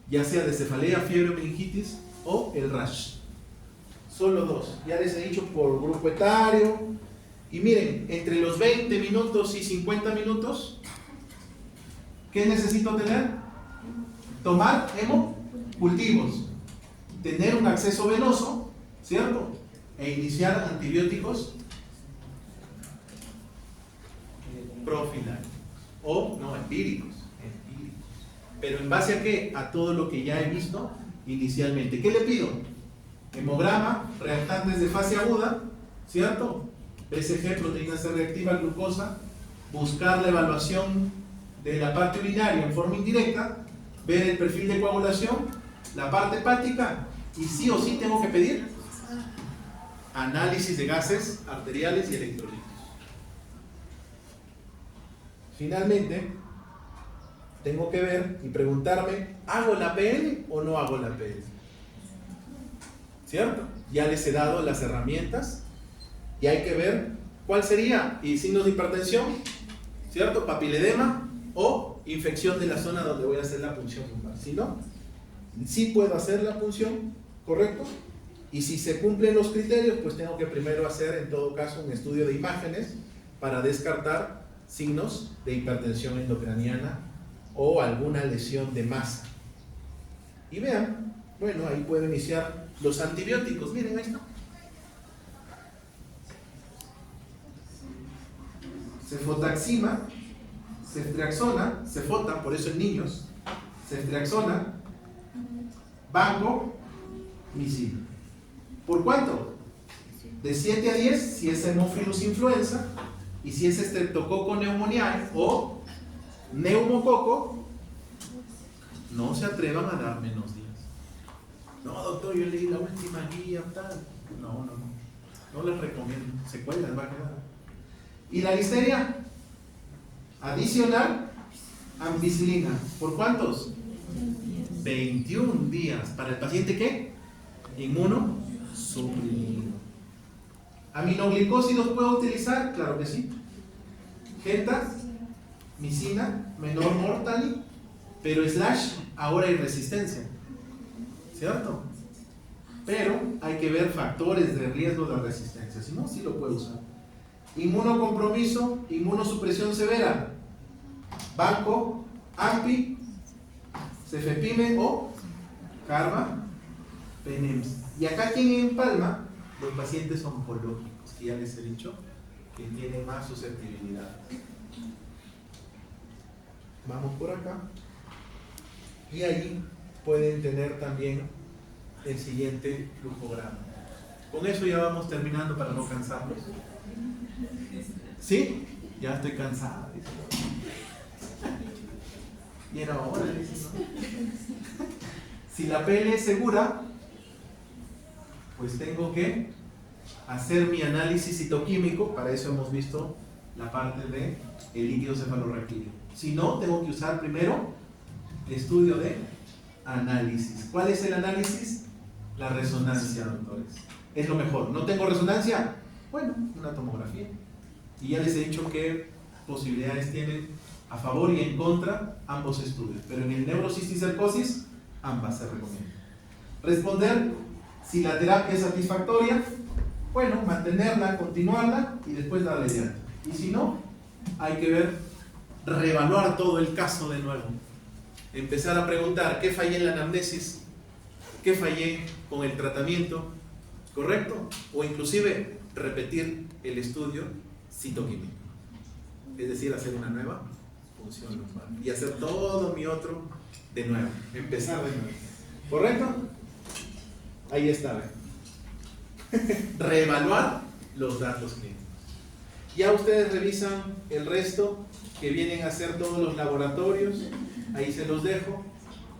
ya sea de cefalea, fiebre o meningitis o el rash. Solo 2, ya les he dicho por grupo etario. Y miren, entre los 20 minutos y 50 minutos, ¿qué necesito tener? Tomar hemocultivos, tener un acceso venoso, ¿cierto? E iniciar antibióticos profilácticos o no, empíricos. Pero ¿en base a qué? A todo lo que ya he visto inicialmente. ¿Qué le pido? Hemograma, reactantes de fase aguda, ¿cierto? PSG, proteína C reactiva, glucosa, buscar la evaluación de la parte urinaria en forma indirecta, ver el perfil de coagulación, la parte hepática, y sí o sí tengo que pedir análisis de gases arteriales y electrolitos. Finalmente, tengo que ver y preguntarme, ¿hago la PL o no hago la PL? ¿Cierto? Ya les he dado las herramientas y hay que ver cuál sería, y signos de hipertensión, ¿cierto? Papiledema o infección de la zona donde voy a hacer la punción lumbar. Si no, sí puedo hacer la punción, ¿correcto? Y si se cumplen los criterios, pues tengo que primero hacer en todo caso un estudio de imágenes para descartar signos de hipertensión endocraniana o alguna lesión de masa. Y vean, bueno, ahí puedo iniciar los antibióticos. Miren, ahí está. Cefotaxima, ceftriaxona, cefota, por eso en niños, ceftriaxona, vancomicina. ¿Por cuánto? De 7 a 10 si es Haemophilus influenza, y si es Streptococcus pneumoniae o neumococo, no se atrevan a dar menos días. No, doctor, yo leí la última guía, tal. No les recomiendo, secuelas va a quedar. Y la listeria adicional, ampicilina. ¿Por cuántos? 21 días. ¿Para el paciente qué? Inmunosuprimido. ¿Aminoglicósidos puedo utilizar? Claro que sí. Gentamicina, menor mortali, pero ahora hay resistencia, ¿cierto? Pero hay que ver factores de riesgo de resistencia, si no, sí lo puedo usar. Inmunocompromiso, inmunosupresión severa, banco, ampi, cefepime o carbapenems. Y acá quien empalma, los pacientes oncológicos, que ya les he dicho que tienen más susceptibilidad. Vamos por acá. Y ahí pueden tener también el siguiente flujograma. Con eso ya vamos terminando para no cansarnos. ¿Sí? Ya estoy cansada. Y era ahora, si la PL es segura, pues tengo que hacer mi análisis citoquímico. Para eso hemos visto la parte de el líquido cefalorraquídeo. Si no, tengo que usar primero estudio de análisis. ¿Cuál es el análisis? La resonancia, doctores. Es lo mejor. ¿No tengo resonancia? Bueno, una tomografía. Y ya les he dicho qué posibilidades tienen a favor y en contra ambos estudios. Pero en el neurocisticercosis, ambas se recomiendan. Responder si la terapia es satisfactoria, bueno, mantenerla, continuarla y después darle de alta. Y si no, hay que ver, reevaluar todo el caso de nuevo. Empezar a preguntar, ¿qué fallé en la anamnesis? ¿Qué fallé con el tratamiento? ¿Correcto? O inclusive repetir el estudio citoquímico. Es decir, hacer una nueva función lumbar y hacer todo mi otro de nuevo. Empezar de nuevo. ¿Correcto? Ahí está. Reevaluar los datos clínicos. Ya ustedes revisan el resto que vienen a hacer todos los laboratorios. Ahí se los dejo.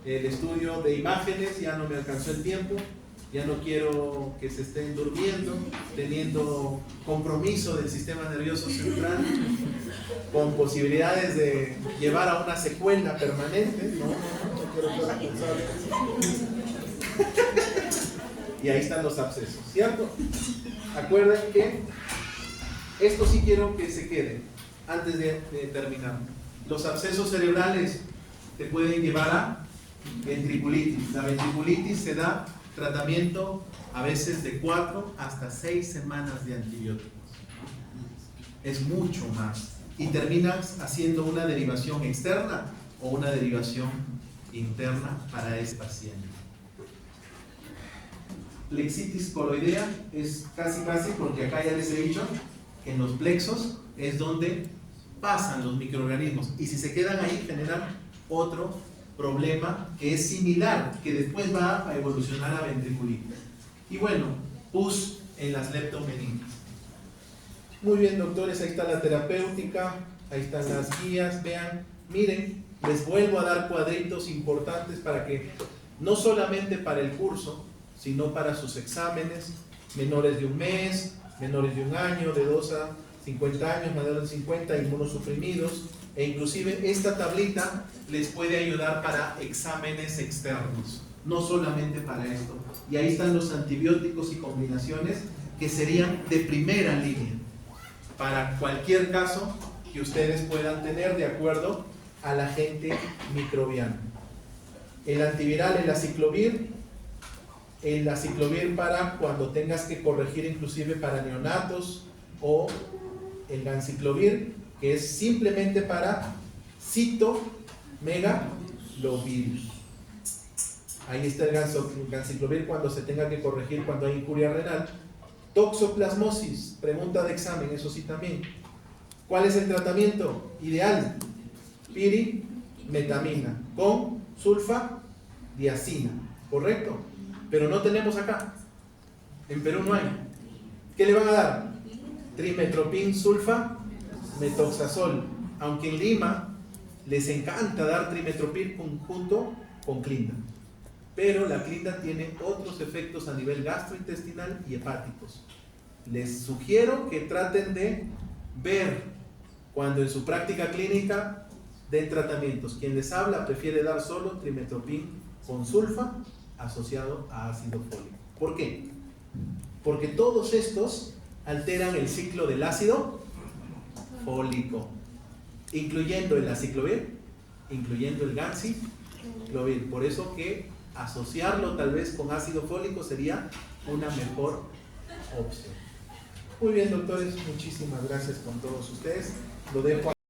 El estudio de imágenes, ya no me alcanzó el tiempo. Ya no quiero que se estén durmiendo, teniendo compromiso del sistema nervioso central, con posibilidades de llevar a una secuela permanente. No quiero ser responsable. Y ahí están los abscesos, ¿cierto? Acuerden que esto sí quiero que se quede antes de terminar. Los abscesos cerebrales te pueden llevar a ventriculitis. La ventriculitis se da tratamiento a veces de 4 hasta 6 semanas de antibióticos. Es mucho más. Y terminas haciendo una derivación externa o una derivación interna para ese paciente. Plexitis coloidea es casi, porque acá ya les he dicho que en los plexos es donde pasan los microorganismos y si se quedan ahí generan otro problema que es similar, que después va a evolucionar a ventriculitis. Y bueno, pus en las leptomeninges. Muy bien, doctores, ahí está la terapéutica, ahí están las guías, vean, miren, les vuelvo a dar cuadritos importantes para que, no solamente para el curso, sino para sus exámenes, menores de un mes, menores de un año, de 2 a 50 años, mayores de 50, inmunosuprimidos, e inclusive esta tablita les puede ayudar para exámenes externos, no solamente para esto. Y ahí están los antibióticos y combinaciones que serían de primera línea para cualquier caso que ustedes puedan tener de acuerdo al agente microbiano. El antiviral, el aciclovir para cuando tengas que corregir inclusive para neonatos, o el ganciclovir, que es simplemente para citomegalovirus. Ahí está el ganciclovir cuando se tenga que corregir cuando hay incuria renal. Toxoplasmosis, pregunta de examen, eso sí también. ¿Cuál es el tratamiento ideal? Pirimetamina con sulfadiazina, ¿correcto? Pero no tenemos acá. En Perú no hay. ¿Qué le van a dar? Trimetropin sulfa-metoxazol. Aunque en Lima les encanta dar trimetropin junto con clinda. Pero la clinda tiene otros efectos a nivel gastrointestinal y hepáticos. Les sugiero que traten de ver cuando en su práctica clínica den tratamientos. Quien les habla prefiere dar solo trimetropin con sulfa asociado a ácido fólico. ¿Por qué? Porque todos estos alteran el ciclo del ácido fólico, incluyendo el aciclovir, incluyendo el ganciclovir. Por eso que asociarlo tal vez con ácido fólico sería una mejor opción. Muy bien, doctores, muchísimas gracias con todos ustedes. Lo dejo